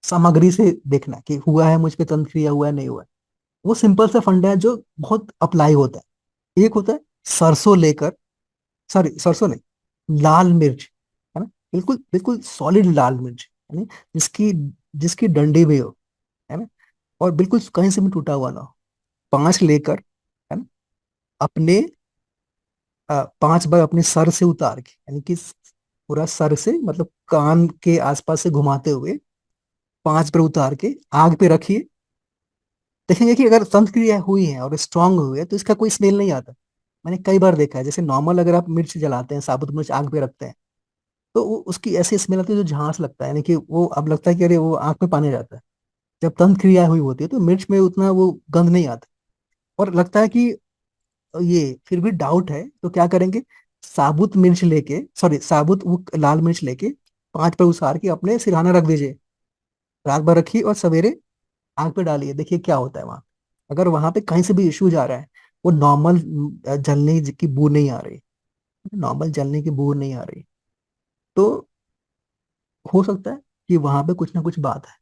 सामग्री से देखना कि हुआ है मुझ पे तंत्र क्रिया, हुआ है नहीं हुआ है। वो सिंपल सा फंडा है जो बहुत अप्लाई होता है। एक होता है सरसों लेकर, सॉरी सरसों नहीं, लाल मिर्च, है ना, बिल्कुल बिल्कुल सॉलिड लाल मिर्च, है ना, जिसकी जिसकी डंडी भी हो, है ना, और बिल्कुल कहीं से भी टूटा हुआ ना हो। 5 लेकर, है ना, अपने 5 बार अपने सर से उतार के, यानी कि पूरा सर से, मतलब कान के आसपास से घुमाते हुए 5 बार उतार के आग पे रखिए। देखेंगे कि अगर तंत्र क्रिया हुई है और स्ट्रांग हुई है तो इसका कोई स्मेल नहीं आता। मैंने कई बार देखा है, जैसे नॉर्मल अगर आप मिर्च जलाते हैं, साबुत मिर्च आग पे रखते हैं, तो वो उसकी ऐसी स्मेल आती है जो झांस लगता है, यानी कि वो अब लगता है कि अरे वो आंख में पानी आ जाता है। जब तंत्र क्रिया हुई होती है तो मिर्च में उतना वो गंध नहीं आता, और लगता है कि ये फिर भी डाउट है, तो क्या करेंगे, साबुत मिर्च लेके, सॉरी साबुत वो लाल मिर्च लेके 5 पर उसार के अपने सिरहाना रख दीजिए। रात भर रखिए और सवेरे आग पे डालिए, देखिए क्या होता है वहां। अगर वहां पे कहीं से भी इश्यूज आ रहा है, वो नॉर्मल जलने की बू नहीं आ रही, नॉर्मल जलने की बू नहीं आ रही, तो हो सकता है कि वहां पे कुछ ना कुछ बात है।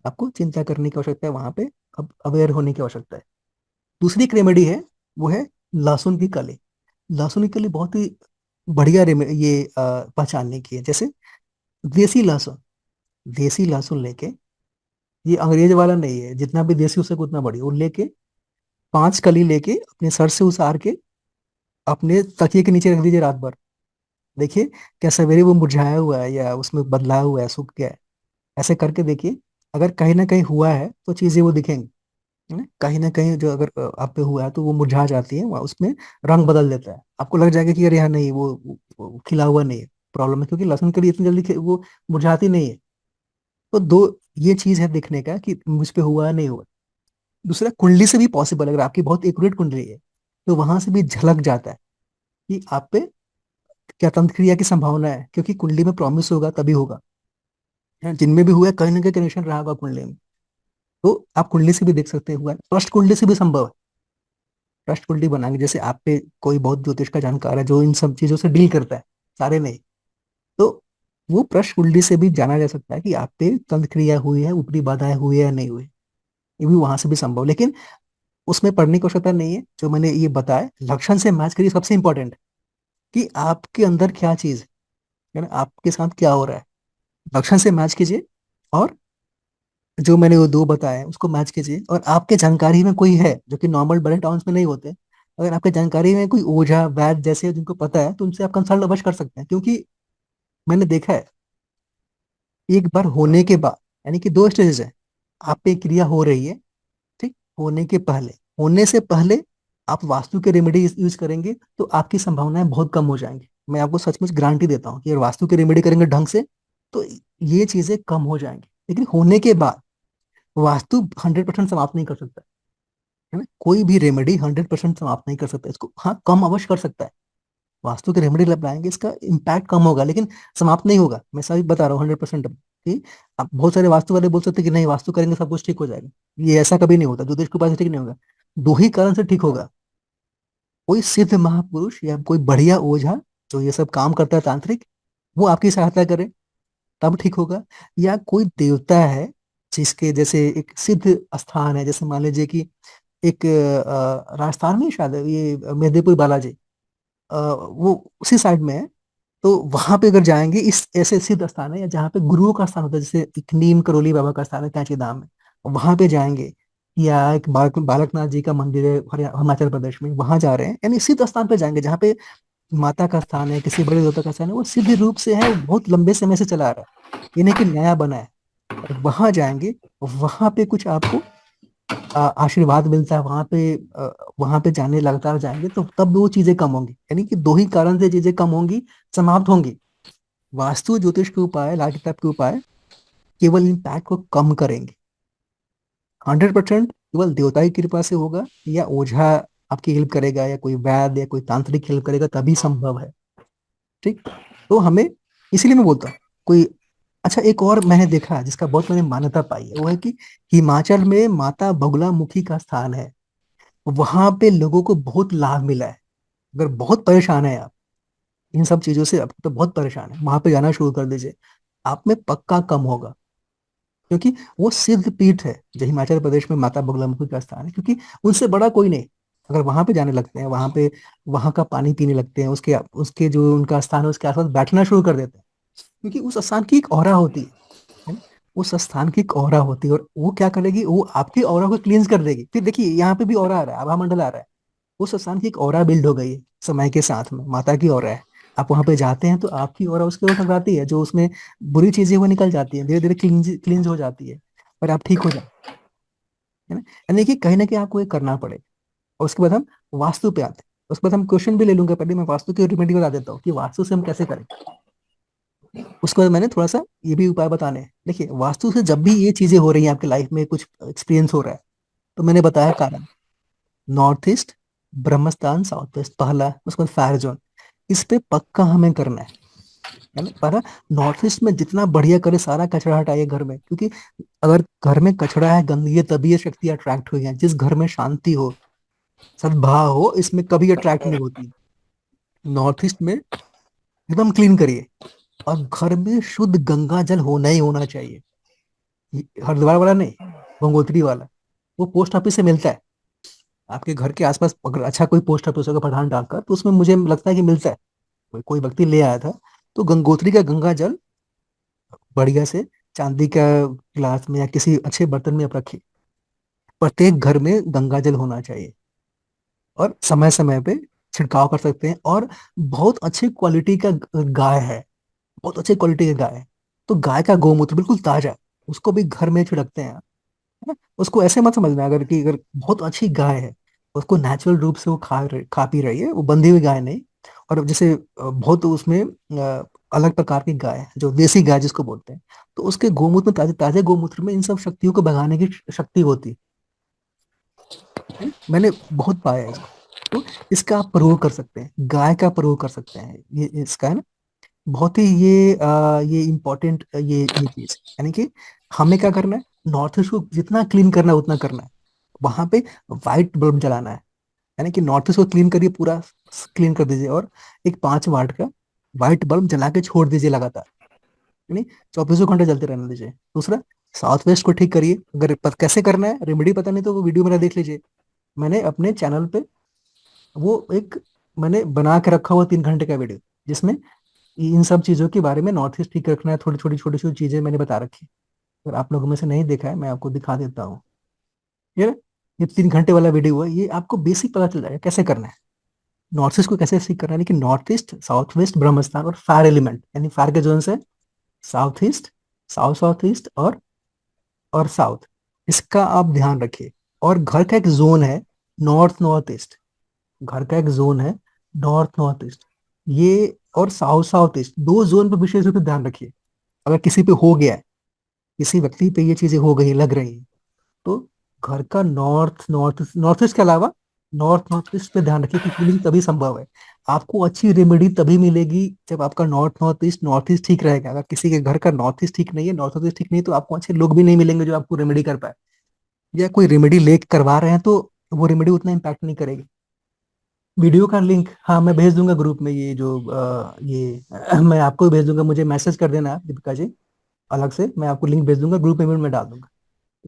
आपको चिंता करने की आवश्यकता है वहां पे, अब अवेयर होने की आवश्यकता है। दूसरी एक रेमेडी है, वो है लहसुन की कली। लहसुन की कली बहुत ही बढ़िया ये पहचानने की है। जैसे देसी लहसुन, देसी लहसुन लेके, ये अंग्रेज वाला नहीं है, जितना भी देसी उससे उतना बढ़िया, वो लेके 5 कली लेके अपने सर से उतार के अपने तकिए के नीचे रख दीजिए रात भर। देखिए क्या सवेरे वो मुरझाया हुआ है या उसमें बदलाव हुआ है, सूख गया है। ऐसे करके देखिए, अगर कहीं ना कहीं हुआ है तो चीजें वो दिखेंगी, है ना। कहीं ना कहीं जो अगर आप पे हुआ है तो वो मुरझा जाती है, वहाँ उसमें रंग बदल देता है। आपको लग जाएगा कि अरे यहाँ नहीं, वो खिला हुआ नहीं है, प्रॉब्लम है, क्योंकि लहसुन के लिए इतनी जल्दी वो मुरझाती नहीं है। तो दो ये चीज है देखने का कि मुझ पे हुआ नहीं हुआ। दूसरा, कुंडली से भी पॉसिबल, अगर आपकी बहुत एक्यूरेट कुंडली है तो वहां से भी झलक जाता है कि आप पे क्या तंत्र क्रिया की संभावना है, क्योंकि कुंडली में प्रॉमिस होगा तभी होगा। है, जिनमें भी हुआ है कहीं ना कहीं कनेक्शन रहा होगा कुंडली में। तो आप कुंडली से भी देख सकते हैं, हुआ है ट्रस्ट कुंडली से भी संभव है। ट्रस्ट कुंडली बनाएंगे, जैसे आप पे कोई बहुत ज्योतिष का जानकार है जो इन सब चीजों से डील करता है, सारे नहीं, तो वो प्रश्न कुंडली से भी जाना जा सकता है कि आप पे तंत्र क्रिया हुई है, ऊपरी बाधाएं हुई है या नहीं हुई। ये भी वहां से भी संभव, लेकिन उसमें पढ़ने की आवश्यकता नहीं है। जो मैंने ये बताया, लक्षण से मैच करिए, सबसे इंपॉर्टेंट कि आपके अंदर क्या चीज है ना, आपके साथ क्या हो रहा है, लक्षण से मैच कीजिए। और जो मैंने वो दो बताए उसको मैच कीजिए, और आपके जानकारी में कोई है जो कि नॉर्मल बड़े टाउन्स में नहीं होते, अगर आपके जानकारी में कोई ओझा वैद्य जैसे जिनको पता है तो उनसे आप कंसल्ट अवश्य कर सकते हैं। क्योंकि मैंने देखा है, एक बार होने के बाद, यानी कि दो स्टेजेस है, आप पे क्रिया हो रही है, ठीक, होने के पहले, होने से पहले आप वास्तु के रेमेडी यूज करेंगे तो आपकी संभावनाएं बहुत कम हो जाएंगी। मैं आपको सचमुच गारंटी देता हूँ कि अगर वास्तु के रेमेडी करेंगे ढंग से तो ये चीजें कम हो जाएंगी। लेकिन होने के बाद वास्तु 100% समाप्त नहीं कर सकता है ना, कोई भी रेमेडी 100% समाप्त नहीं कर सकता इसको, हाँ कम अवश्य कर सकता है। वास्तु के रेमेडी लगाएंगे इसका इम्पैक्ट कम होगा, लेकिन समाप्त नहीं होगा। मैं सही बता रहा हूँ 100%। कि अब बहुत सारे वास्तु वाले बोल सकते हैं कि नहीं वास्तु करेंगे सब कुछ ठीक हो जाएगा, ये ऐसा कभी नहीं होता, ज्योतिष के पास ठीक नहीं होगा। दो ही कारण से ठीक होगा, कोई सिद्ध महापुरुष या कोई बढ़िया ओझा जो ये सब काम करता है तांत्रिक, वो आपकी सहायता करे तब ठीक होगा। या कोई देवता है जिसके जैसे एक सिद्ध स्थान है, जैसे मान लीजिए कि एक राजस्थान में शायद ये मेदिनीपुर बालाजी, वो उसी साइड में है। तो वहां पे अगर जाएंगे, इस ऐसे सिद्ध स्थान है या जहाँ पे गुरुओं का स्थान होता है, जैसे एक नीम करोली बाबा का स्थान है कैंची धाम में, वहां पे जाएंगे। या एक बालकनाथ जी का मंदिर है हिमाचल प्रदेश में, वहां जा रहे हैं, यानी सिद्ध स्थान पे जाएंगे जहाँ पे माता का स्थान है, किसी बड़े देवता का स्थान है, वो सिद्ध रूप से है, वो बहुत लंबे समय से चला आ रहा है, ये नहीं कि नया बना है। और वहां जाएंगे, वहां पे कुछ आपको आशीर्वाद मिलता है वहां पे। वहां पे जाने लगातार जाएंगे तो तब वो चीजें कम होंगी, यानी कि दो ही कारण से चीजें कम होंगी, समाप्त होंगी। वास्तु ज्योतिष के उपाय, लाल किताब के उपाय केवल इम्पैक्ट को कम करेंगे। 100% केवल देवता की कृपा से होगा, या ओझा आपकी हेल्प करेगा, या कोई वैद्य या कोई तांत्रिक हेल्प करेगा तभी संभव है। ठीक, तो हमें, इसीलिए मैं बोलता हूँ कोई। अच्छा, एक और मैंने देखा है जिसका बहुत मैंने मान्यता पाई है, वो है कि हिमाचल में माता बगुलामुखी का स्थान है। वहां पे लोगों को बहुत लाभ मिला है। अगर बहुत परेशान है आप इन सब चीजों से, आप तो बहुत परेशान है, वहां पे जाना शुरू कर दीजिए, आप में पक्का कम होगा। क्योंकि वो सिद्ध पीठ है जो हिमाचल प्रदेश में माता बगलामुखी का स्थान है, क्योंकि उनसे बड़ा कोई नहीं। अगर वहां पे जाने लगते हैं, वहां पे वहां का पानी पीने लगते हैं, उसके उसके जो उनका स्थान है उसके आसपास बैठना शुरू कर देते हैं, क्योंकि उस स्थान की एक ऑरा होती है ना? उस स्थान की एक ऑरा होती है, और वो क्या करेगी, वो आपकी ऑरा को क्लींस कर देगी। फिर देखिए यहाँ पे भी ऑरा आ रहा है, आभा मंडल आ रहा है, उस स्थान की एक ऑरा बिल्ड हो गई है समय के साथ में, माता की ऑरा है। आप वहां पे जाते हैं तो आपकी ऑरा उसके ऊपर टकराती है, जो उसमें बुरी चीजें वो निकल जाती है, धीरे धीरे क्लींज हो जाती है, और आप ठीक हो जाते हैं ना। यानी कि कहीं ना कहीं आपको ये करना पड़ेगा। और उसके बाद हम वास्तु पे आते हैं, उसके बाद हम क्वेश्चन भी ले लूंगा, पहले मैं वास्तु की रेमेडी बता देता हूँ कि वास्तु से हम कैसे करें। उसके बाद मैंने थोड़ा सा ये भी उपाय बताने हैं। देखिए, वास्तु से जब भी ये चीजें हो रही हैं आपकी लाइफ में, कुछ एक्सपीरियंस हो रहा है, तो मैंने बताया कारण, नॉर्थ ईस्ट, ब्रह्मस्थान, साउथ वेस्ट पहला, उसके बाद फायर जोन, इस पे पक्का हमें करना है ना। पर नॉर्थ ईस्ट में जितना बढ़िया करे, सारा कचरा हटाइए घर में, क्योंकि अगर घर में कचरा है, गंदगी है, तभी ये शक्ति अट्रैक्ट हुई है। जिस घर में शांति हो, सद्भाव हो, इसमें कभी अट्रैक्ट नहीं होती। नॉर्थ ईस्ट में एकदम क्लीन करिए, और घर में शुद्ध गंगा जल होना ही होना चाहिए। हरिद्वार वाला नहीं, गंगोत्री वाला, वो पोस्ट ऑफिस से मिलता है। आपके घर के आसपास अगर अच्छा कोई पोस्ट ऑफिस होगा प्रधान डाकघर, तो उसमें मुझे लगता है कि मिलता है। कोई व्यक्ति ले आया था, तो गंगोत्री का गंगा जल बढ़िया से चांदी का गिलास में या किसी अच्छे बर्तन में आप रखिए। प्रत्येक घर में गंगा जल होना चाहिए, और समय समय पे छिड़काव कर सकते हैं। और बहुत अच्छी क्वालिटी का गाय है, बहुत अच्छी क्वालिटी का गाय है, तो गाय का गोमूत्र बिल्कुल ताजा, उसको भी घर में छिड़कते हैं, है ना। उसको ऐसे मत समझना, अगर कि अगर बहुत अच्छी गाय है, उसको नेचुरल रूप से वो खा पी रही है, वो बंधी हुई गाय नहीं। और जैसे बहुत उसमें अलग प्रकार की गाय है, जो देसी गाय जिसको बोलते हैं। तो उसके गोमूत्र में, ताजे ताजे गोमूत्र में इन सब शक्तियों को भगाने की शक्ति होती है। मैंने बहुत पाया है इसको। तो इसका आप प्रयोग कर सकते हैं, गाय का प्रयोग कर सकते हैं, ये इसका है ना। बहुत ही ये इम्पोर्टेंट ये चीज, यानी कि हमें क्या करना है, नॉर्थ ईस्ट को जितना क्लीन करना है उतना करना है। वहां पे व्हाइट बल्ब जलाना है, यानी कि नॉर्थ ईस्ट को क्लीन करिए, पूरा क्लीन कर दीजिए, और एक 5 वाट का व्हाइट बल्ब जला के छोड़ दीजिए लगातार, यानी 24 घंटे जलते रहने दीजिए। दूसरा, साउथ वेस्ट को ठीक करिए। अगर कैसे करना है, रेमेडी पता नहीं तो वो वीडियो मेरा देख लीजिए। मैंने अपने चैनल पे वो एक मैंने बना के रखा हुआ 3 घंटे का वीडियो, जिसमें इन सब चीजों के बारे में, नॉर्थ ईस्ट ठीक रखना है, थोड़ी छोटी छोटी छोटी चीजें मैंने बता रखी। अगर आप लोगों में से नहीं देखा है, मैं आपको दिखा देता हूँ। ये ना, ये 3 घंटे वाला वीडियो है, ये आपको बेसिक पता चल जाएगा कैसे करना है, नॉर्थ ईस्ट को कैसे ठीक करना है। लेकिन नॉर्थ ईस्ट, साउथ वेस्ट, ब्रह्मस्थान और फायर एलिमेंट, यानी फायर के जोन से south east, south south east और साउथ, इसका आप ध्यान रखिए। और घर का एक जोन है, नॉर्थ नॉर्थ ईस्ट। घर का एक जोन है, नॉर्थ नॉर्थ ईस्ट, ये और साउथ साउथ ईस्ट, दो जोन पर विशेष रूप से ध्यान रखिए। अगर किसी पे हो गया है, किसी व्यक्ति पे ये चीजें हो गई, लग रही है, तो घर का नॉर्थ नॉर्थ नॉर्थ ईस्ट के अलावा नॉर्थ नॉर्थ ईस्ट पे ध्यान रखिए, क्योंकि हीलिंग तभी संभव है। आपको अच्छी रेमेडी तभी मिलेगी जब आपका नॉर्थ ईस्ट ठीक रहेगा। अगर किसी के घर का नॉर्थ ईस्ट ठीक नहीं है, नॉर्थ ईस्ट ठीक नहीं है, तो आपको अच्छे लोग भी नहीं मिलेंगे जो आपको रेमेडी कर पाए, या कोई रेमेडी ले करवा रहे हैं तो वो रेमेडी उतना इम्पैक्ट नहीं करेगी। वीडियो का लिंक, हाँ, मैं भेज दूंगा ग्रुप में, ये जो ये मैं आपको भेज दूंगा, मुझे मैसेज कर देना दीपिका जी, अलग से मैं आपको लिंक भेज दूंगा, ग्रुप में डाल दूंगा।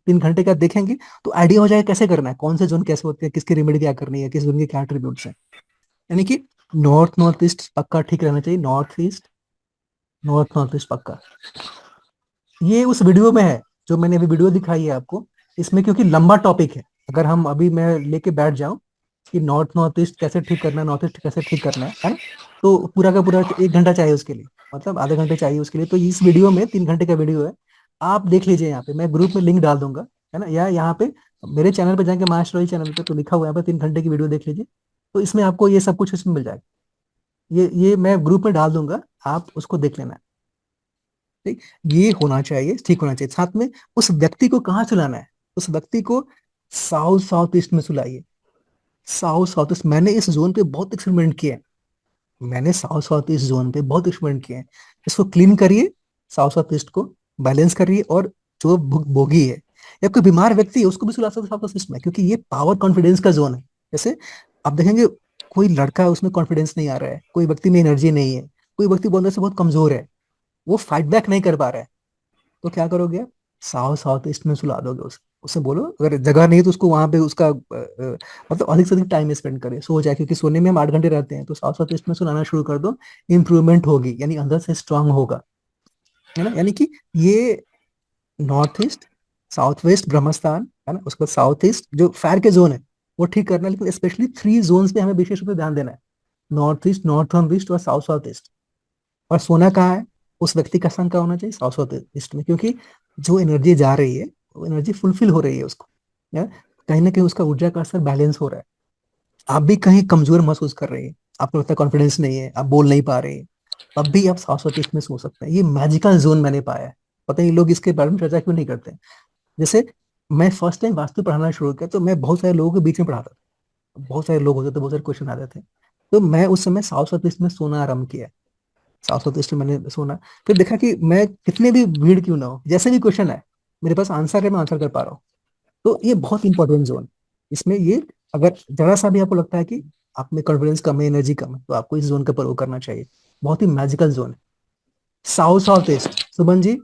3 घंटे का देखेंगे तो आइडिया हो जाएगा कैसे करना है, कौन से जोन कैसे होते हैं, किसकी रेमेडी क्या करनी है, किस जोन के क्या एट्रीब्यूट्स हैं। यानी कि नॉर्थ नॉर्थ ईस्ट पक्का ठीक रहना चाहिए, नॉर्थ नॉर्थ ईस्ट पक्का। ये उस वीडियो में है जो मैंने अभी वीडियो दिखाई है आपको, इसमें क्योंकि लंबा टॉपिक है, अगर हम अभी मैं लेके बैठ जाऊं कि नॉर्थ नॉर्थ ईस्ट कैसे ठीक करना है, नॉर्थ ईस्ट कैसे ठीक करना है ना, तो पूरा का पूरा 1 घंटा चाहिए उसके लिए, मतलब आधे घंटे चाहिए उसके लिए। तो इस वीडियो में 3 घंटे का वीडियो है, आप देख लीजिए, यहाँ पे मैं ग्रुप में लिंक डाल दूंगा, है ना, या यहाँ पे मेरे चैनल पे जाके, मास्टर रॉय चैनल पे तो लिखा हुआ है यहाँ पे 3 घंटे की वीडियो देख लीजिए। तो इसमें आपको ये सब कुछ इसमें मिल जाएगा, ये मैं ग्रुप में डाल दूंगा, आप उसको देख लेना। ठीक, ये होना चाहिए, ठीक होना चाहिए। साथ में उस व्यक्ति को कहाँ सुलाना है, उस व्यक्ति को साउथ साउथ ईस्ट में सुलाइए। साउथ साउथ ईस्ट, मैंने इस जोन पे बहुत एक्सपेरिमेंट किए हैं, मैंने साउथ साउथ ईस्ट जोन पे बहुत एक्सपेरिमेंट किए हैं। इसको क्लीन करिए, साउथ साउथ ईस्ट को बैलेंस करिए, और जो भोगी है या कोई बीमार व्यक्ति है उसको भी सुला सकते हैं साउथ साउथ ईस्ट में, क्योंकि ये पावर कॉन्फिडेंस का जोन है। जैसे आप देखेंगे, कोई लड़का है उसमें कॉन्फिडेंस नहीं आ रहा है, कोई व्यक्ति में एनर्जी नहीं है, कोई व्यक्ति बहुत से बहुत कमजोर है, वो फाइट बैक नहीं कर पा रहा है, तो क्या करोगे आप, साउथ साउथ ईस्ट में सुला दोगे उससे बोलो, अगर जगह नहीं है तो उसको वहां पे उसका मतलब अधिक से अधिक टाइम स्पेंड करे, सो जाए, क्योंकि सोने में हम 8 घंटे रहते हैं, तो साउथ साउथ ईस्ट में सुलाना शुरू कर दो, इंप्रूवमेंट होगी, यानी अंदर से स्ट्रांग होगा, है ना। यानी कि ये नॉर्थ ईस्ट, साउथ वेस्ट, ब्रह्मस्थान, है ना, उसके बाद साउथ ईस्ट जो फायर के जोन है वो ठीक करना है, लेकिन स्पेशली 3 जोन्स पे हमें विशेष रूप से ध्यान देना है, नॉर्थ ईस्ट, नॉर्थ ईस्ट और साउथ साउथ ईस्ट। और सोना कहाँ है, उस व्यक्ति का स्थान कहाँ होना चाहिए, साउथ साउथ ईस्ट में, क्योंकि जो एनर्जी जा रही है वो एनर्जी फुलफिल हो रही है उसको, या कहीं ना कहीं उसका ऊर्जा का स्तर बैलेंस हो रहा है। आप भी कहीं कमजोर महसूस कर रहे हैं, आपको लगता है कॉन्फिडेंस नहीं है, आप बोल नहीं पा रहे हैं, तब भी आप साउथ साउथ ईस्ट में सो सकते हैं। ये मैजिकल जोन मैंने पाया है, पता नहीं लोग इसके बारे में चर्चा क्यों नहीं करते हैं। जैसे मैं फर्स्ट टाइम वास्तु पढ़ाना शुरू किया, तो मैं बहुत सारे लोगों के बीच में पढ़ाता था, बहुत सारे लोग होते थे, बहुत सारे क्वेश्चन आते थे, तो मैं उस समय साउथ साउथ ईस्ट में सोना आरंभ किया, साउथ साउथ ईस्ट में मैंने सोना। फिर देखा कि मैं कितने भी भीड़ क्यों ना हो, जैसे भी क्वेश्चन है मेरे पास आंसर है, मैं आंसर कर पा रहा हूँ। तो ये बहुत इंपॉर्टेंट जोन, इसमें ये, अगर जरा सा भी आपको लगता है कि आप में कॉन्फिडेंस कम है, एनर्जी कम है, तो आपको इस जोन का प्रयोग करना चाहिए। बहुत ही मैजिकल जोन है। South south east, Suman ji,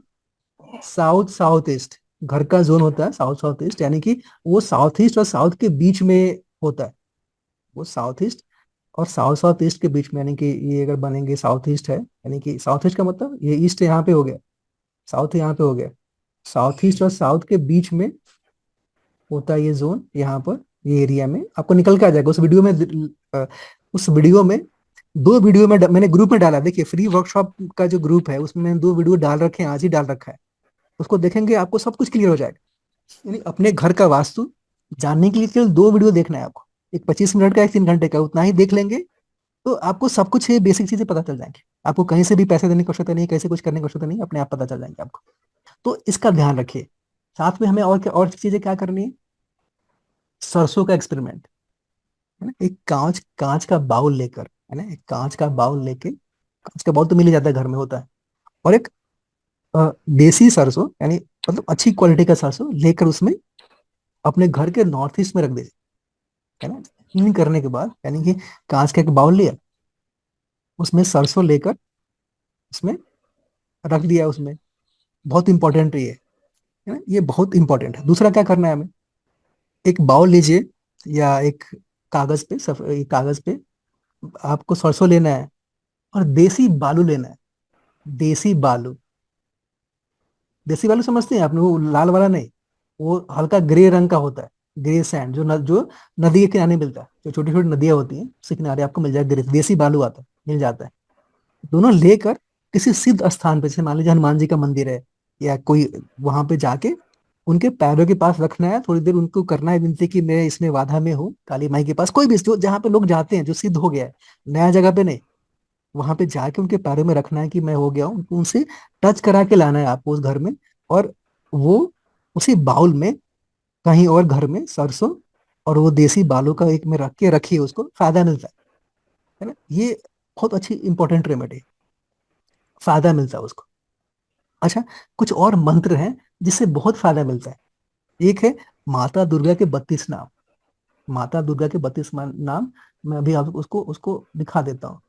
south south east घर का जोन होता है, साउथ साउथ ईस्ट, यानी कि वो साउथ ईस्ट और साउथ के बीच में होता है, वो साउथ ईस्ट और साउथ साउथ ईस्ट के बीच में, यानी कि ये अगर बनेंगे साउथ ईस्ट है, यानी कि साउथ ईस्ट का मतलब ये ईस्ट यहाँ पे हो गया, साउथ यहाँ पे हो गया, साउथ ईस्ट और साउथ के बीच में होता है ये जोन, यहाँ पर ये एरिया में आपको निकल के आ जाएगा। उस वीडियो में उस वीडियो में, 2 वीडियो में मैंने ग्रुप में डाला, देखिए फ्री वर्कशॉप का जो ग्रुप है उसमें मैंने 2 वीडियो डाल रखे हैं, आज ही डाल रखा है, उसको देखेंगे आपको सब कुछ क्लियर हो जाएगा। यानी अपने घर का वास्तु जानने के लिए केवल 2 वीडियो देखना है आपको, एक 25 मिनट का, एक 3 घंटे का, उतना ही देख लेंगे, तो आपको सब कुछ ये बेसिक चीजें पता चल जाएंगी। आपको कहीं से भी पैसे देने की आवश्यकता नहीं है, कैसे कुछ करने की आवश्यकता नहीं है, अपने आप पता चल जाएंगे आपको। तो इसका ध्यान रखिए। साथ में हमें और चीजें क्या करनी है? सरसों का एक्सपेरिमेंट, है ना, एक कांच कांच का बाउल लेकर, है ना, एक कांच का बाउल लेके, कांच का बाउल तो मिल ही जाता है, घर में होता है। और एक देसी सरसों, यानी मतलब अच्छी क्वालिटी का सरसों लेकर उसमें अपने घर के नॉर्थ ईस्ट में रख दीजिए, है ना। क्लीन करने के बाद, यानी कि कांच का एक बाउल लिया, उसमें सरसों लेकर उसमें रख दिया उसमें। बहुत इंपॉर्टेंट है ना, ये बहुत इंपॉर्टेंट है। दूसरा क्या करना है हमें? एक बाउल लीजिए, या एक कागज पे, एक कागज पे आपको सरसों लेना है, और देसी बालू लेना है। देसी बालू, देसी बालू समझते हैं आपने? वो लाल वाला नहीं, वो हल्का ग्रे रंग का होता है। ग्रे सैंड जो नदी के किनारे मिलता है, जो छोटी छोटी नदियां होती हैं उसके किनारे आपको मिल जाएगा, ग्रे देसी बालू आता है, मिल जाता है। दोनों लेकर किसी सिद्ध स्थान पे, जैसे मान लीजिए हनुमान जी का मंदिर है, या कोई, वहां पे जाके उनके पैरों के पास रखना है। थोड़ी देर उनको करना है विनती कि मैं इसमें बाधा में हूँ, काली माई के पास, कोई भी जो जहाँ पे लोग जाते हैं, जो सिद्ध हो गया है, नया जगह पे नहीं। वहां पे जाके उनके पैरों में रखना है कि मैं हो गया हूँ, उनसे टच करा के लाना है आपको उस घर में। और वो उसी बाउल में, कहीं और घर में सरसों और वो देसी बालू का एक में रख के रखिए, उसको फायदा मिलता है ना। ये बहुत अच्छी इंपॉर्टेंट रेमेडी, फायदा मिलता है उसको। अच्छा, कुछ और मंत्र हैं जिससे बहुत फायदा मिलता है। एक है माता दुर्गा के 32 नाम। माता दुर्गा के 32 नाम, मैं अभी आपको उसको उसको दिखा देता हूँ।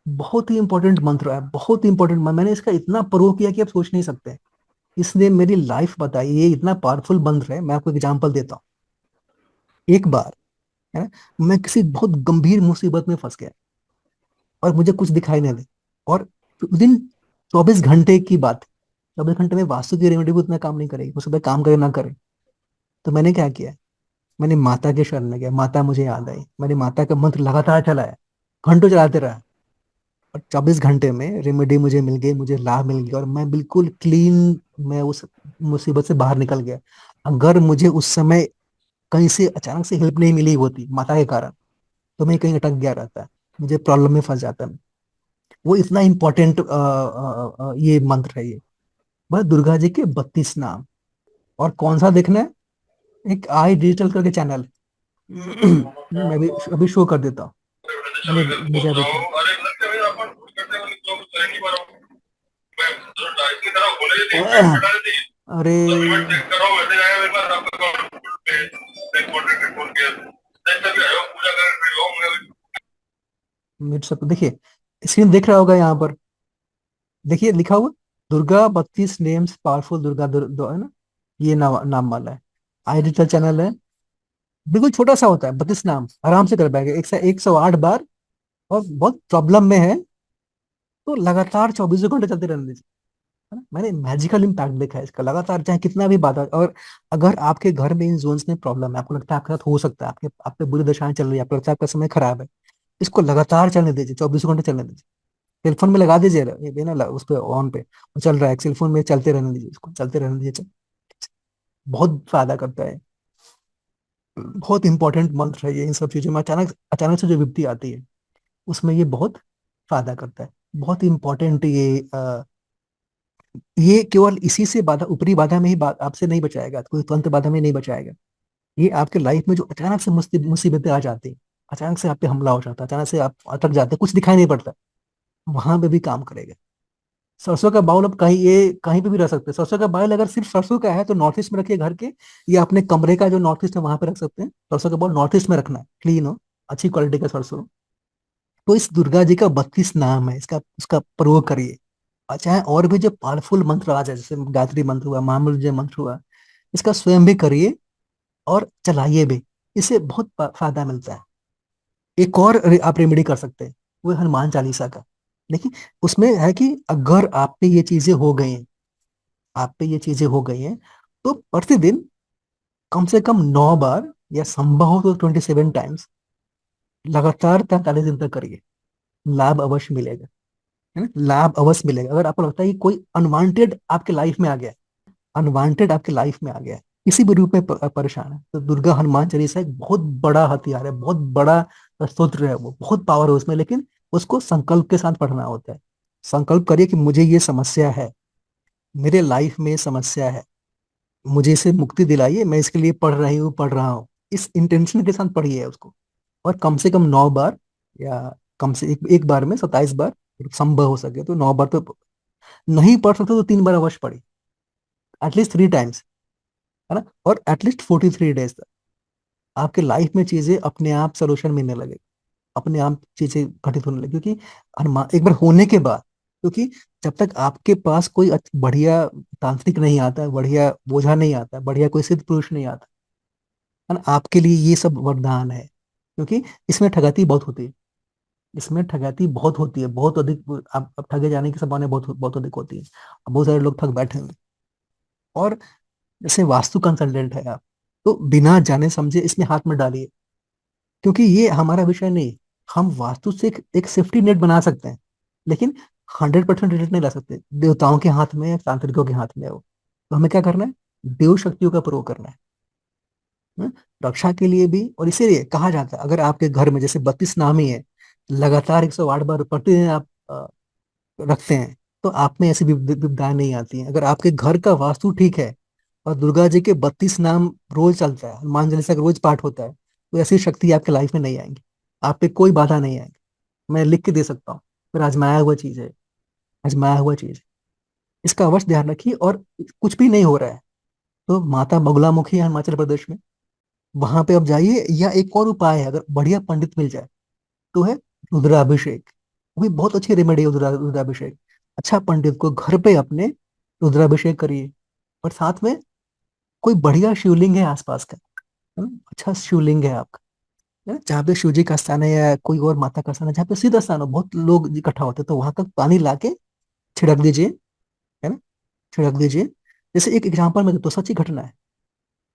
बहुत ही इंपॉर्टेंट मंत्र है, बहुत ही इंपॉर्टेंट मंत्र। मैंने इसका इतना प्रयोग किया कि आप सोच नहीं सकते। इसने मेरी लाइफ बताई, ये इतना पावरफुल मंत्र है। मैं आपको एग्जांपल देता हूँ। एक बार, है ना, मैं किसी बहुत गंभीर मुसीबत में फंस गया, और मुझे कुछ दिखाई नहीं दे। और उस दिन 24 घंटे की बात, 24 घंटे में वास्तु की रेमेडी भी उतना काम नहीं करेगी, हो सकता है काम करे ना करे। तो मैंने क्या किया? मैंने माता के शरण में गया, माता मुझे याद आई, मैंने माता का मंत्र लगातार चलाया, घंटों चलाते रहा। और 24 घंटे में रेमेडी मुझे मिल गई, मुझे लाभ मिल गया, और मैं बिल्कुल क्लीन, मैं उस मुसीबत से बाहर निकल गया। अगर मुझे उस समय कहीं से अचानक से हेल्प नहीं मिली होती माता के कारण, तो मैं कहीं अटक गया रहता, मुझे प्रॉब्लम में फंस जाता मैं। वो इतना इंपॉर्टेंट ये मंत्र है ये। बस दुर्गा जी के 32 नाम। और कौन सा देखना है? एक आई डिजिटल करके चैनल है। मैं भी अभी शो कर देता हूँ, मैंने भेजा भी था। अरे, मिट सब देखिए, स्क्रीन देख रहा होगा यहाँ पर। देखिए लिखा हुआ, दुर्गा 32 नेम्स पावरफुल दुर्गा है ना, ये नाम वाला है। आई डिजिटल चैनल है, बिल्कुल छोटा सा होता है, 32 नाम आराम से कर पाएगा, 108 बार। और बहुत प्रॉब्लम में है तो लगातार 24 घंटे चलते रहने दीजिए, है ना। मैंने मैजिकल इम्पैक्ट देखा है इसका, लगातार चाहे कितना भी बाधा। और अगर आपके घर में इन जोन्स में प्रॉब्लम है, आपको लगता है आपके साथ हो सकता है, आपके आप पे बुरी दशाएं चल रही है, आपको लगता है आपका समय खराब है, इसको लगातार चलने दीजिए, 24 घंटे चलने दीजिए। सेलफोन में लगा दीजिए, ये ना उस पर ऑन पे वो चल रहा है, सेलफोन में चलते रहने दीजिए, इसको चलते रहने दीजिए। बहुत फायदा करता है, बहुत इंपॉर्टेंट मंत्र है ये। इन सब चीजों में अचानक अचानक से जो विपत्ति आती है, उसमें ये बहुत फायदा करता है। बहुत इंपॉर्टेंट ये केवल इसी से बाधा, ऊपरी बाधा में ही आपसे नहीं बचाएगा, कोई तंत्र बाधा में नहीं बचाएगा। ये आपके लाइफ में जो अचानक से मुसीबतें आ जाती हैं, अचानक से आप पे हमला हो जाता है, अचानक से आप अटक जाते हैं, कुछ दिखाई नहीं पड़ता, वहां पे भी काम करेगा। सरसों का बाउल अब कहीं, ये कहीं पे भी रख सकते हैं। सरसों का बाउल अगर सिर्फ सरसों का है तो नॉर्थ ईस्ट में रखिए घर के, या अपने कमरे का जो नॉर्थ ईस्ट है वहां पे रख सकते हैं। सरसों का बाउल नॉर्थ ईस्ट में रखना है, क्लीन हो, अच्छी क्वालिटी का सरसों हो। तो इस दुर्गा जी का 32 नाम है, इसका उसका प्रयोग करिए। और चाहे और भी जो पावरफुल मंत्र आ जाए, जैसे गायत्री मंत्र हुआ, महामृत्युंजय मंत्र हुआ, इसका स्वयं भी करिए और चलाइए भी। इससे बहुत फायदा मिलता है। एक और आप रेमेडी कर सकते हैं, वो है हनुमान चालीसा का। देखिए, उसमें है कि अगर आप पे ये चीजें हो गई हैं, आप पे ये चीजें हो गई हैं, तो प्रतिदिन कम से कम 9 बार, या संभव हो तो 27 टाइम्स, लगातार 43 दिन तक करिए। लाभ अवश्य मिलेगा, है ना, लाभ अवश्य मिलेगा। अगर आपको लगता है कि कोई अनवांटेड आपके लाइफ में आ गया, अनवांटेड आपके लाइफ में आ गया, किसी भी रूप में परेशान है, तो दुर्गा हनुमान चालीसा एक बहुत बड़ा हथियार है, बहुत बड़ा स्तोत्र है, वो बहुत पावर है उसमें। लेकिन उसको संकल्प के साथ पढ़ना होता है। संकल्प करिए कि मुझे ये समस्या है, मेरे लाइफ में ये समस्या है, मुझे इसे मुक्ति दिलाइए, मैं इसके लिए पढ़ रहा हूँ। इस इंटेंशन के साथ पढ़िए उसको। और कम से कम 9 बार, या कम से एक बार में 27 बार, संभव हो सके तो 9 बार तो। नहीं पढ़ सकते तो 3 बार अवश्य पढ़िए, एटलीस्ट 3 टाइम्स, है ना। और एटलीस्ट 43 डेज तक आपके लाइफ में चीजें अपने आप सोल्यूशन मिलने लगे, अपने आप चीजें घटित होने लगी। क्योंकि एक बार होने के बाद, क्योंकि जब तक आपके पास कोई बढ़िया तांत्रिक नहीं आता है, बढ़िया बोझा नहीं आता है, बढ़िया कोई सिद्ध पुरुष नहीं आता है ना, आपके लिए ये सब वरदान है। क्योंकि इसमें ठगाती बहुत होती है, इसमें ठगाती बहुत होती है, बहुत अधिक। आप ठगे जाने की संभावना बहुत बहुत अधिक होती है। अब बहुत सारे लोग ठग बैठे हैं। और जैसे वास्तु कंसल्टेंट है आप, तो बिना जाने समझे इसमें हाथ मत डालिए, क्योंकि ये हमारा विषय नहीं। हम वास्तु से एक सेफ्टी नेट बना सकते हैं, लेकिन 100% रिजल्ट नहीं ला सकते। देवताओं के हाथ में है, तांत्रिकों के हाथ में है वो। तो हमें क्या करना है? देव शक्तियों का प्रयोग करना है। हम्म? रक्षा के लिए भी। और इसीलिए कहा जाता है, अगर आपके घर में जैसे 32 नामी है, लगातार 108 बार प्रतिदिन आप रखते हैं, तो आप में ऐसी विपदाएं नहीं आती हैं। अगर आपके घर का वास्तु ठीक है और दुर्गा जी के 32 नाम रोज चलता है, हनुमान चालीसा का रोज पाठ होता है, तो ऐसी शक्ति आपके लाइफ में नहीं आएंगी। आप पे कोई बाधा नहीं आएगी। मैं लिख के दे सकता हूँ, फिर आजमाया हुआ चीज है, आजमाया हुआ चीज है। इसका अवश्य ध्यान रखिए। और कुछ भी नहीं हो रहा है तो माता बगुलामुखी है हिमाचल प्रदेश में, वहां पे आप जाइए। या एक और उपाय है, अगर बढ़िया पंडित मिल जाए तो है रुद्राभिषेक। वो भी बहुत अच्छी रेमेडी है, रुद्राभिषेक। अच्छा पंडित को घर पे अपने रुद्राभिषेक करिए। और साथ में कोई बढ़िया शिवलिंग है आसपास का, है ना, अच्छा शिवलिंग है आपका, है ना, जहाँ पे शिव जी का स्थान है या कोई और माता का स्थान है, जहाँ पे सीधा स्थान हो, बहुत लोग इकट्ठा होते हैं, तो वहां तक पानी लाके छिड़क दीजिए, है ना, छिड़क दीजिए। जैसे एक एग्जाम्पल में तो सच्ची घटना है,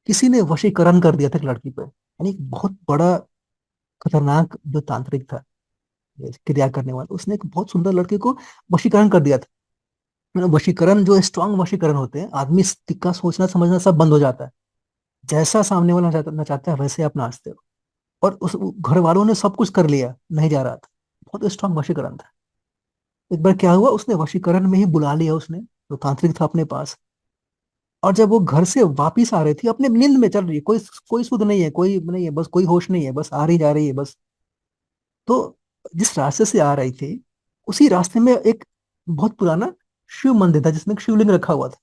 किसी ने वशीकरण कर दिया था एक लड़की पे, यानी एक बहुत बड़ा खतरनाक जो तांत्रिक था, ये क्रिया करने वाला, उसने एक बहुत सुंदर लड़की को वशीकरण कर दिया था। मतलब वशीकरण, जो स्ट्रांग वशीकरण होते हैं, आदमी का सोचना समझना सब बंद हो जाता है। जैसा सामने वाला नचाता है वैसे आप नाचते हो। और उस घर वालों ने सब कुछ कर लिया, नहीं जा रहा था। बहुत स्ट्रांग वशीकरण था। एक बार क्या हुआ, उसने वशीकरण में ही बुला लिया उसने, जो तांत्रिक था अपने पास। और जब वो घर से वापिस आ रही थी, अपने नींद में चल रही है, कोई कोई सुध नहीं है, कोई नहीं है, बस कोई होश नहीं है, बस आ रही जा रही है बस। तो जिस रास्ते से आ रही थी, उसी रास्ते में एक बहुत पुराना शिव मंदिर था, जिसमें एक शिवलिंग रखा हुआ था।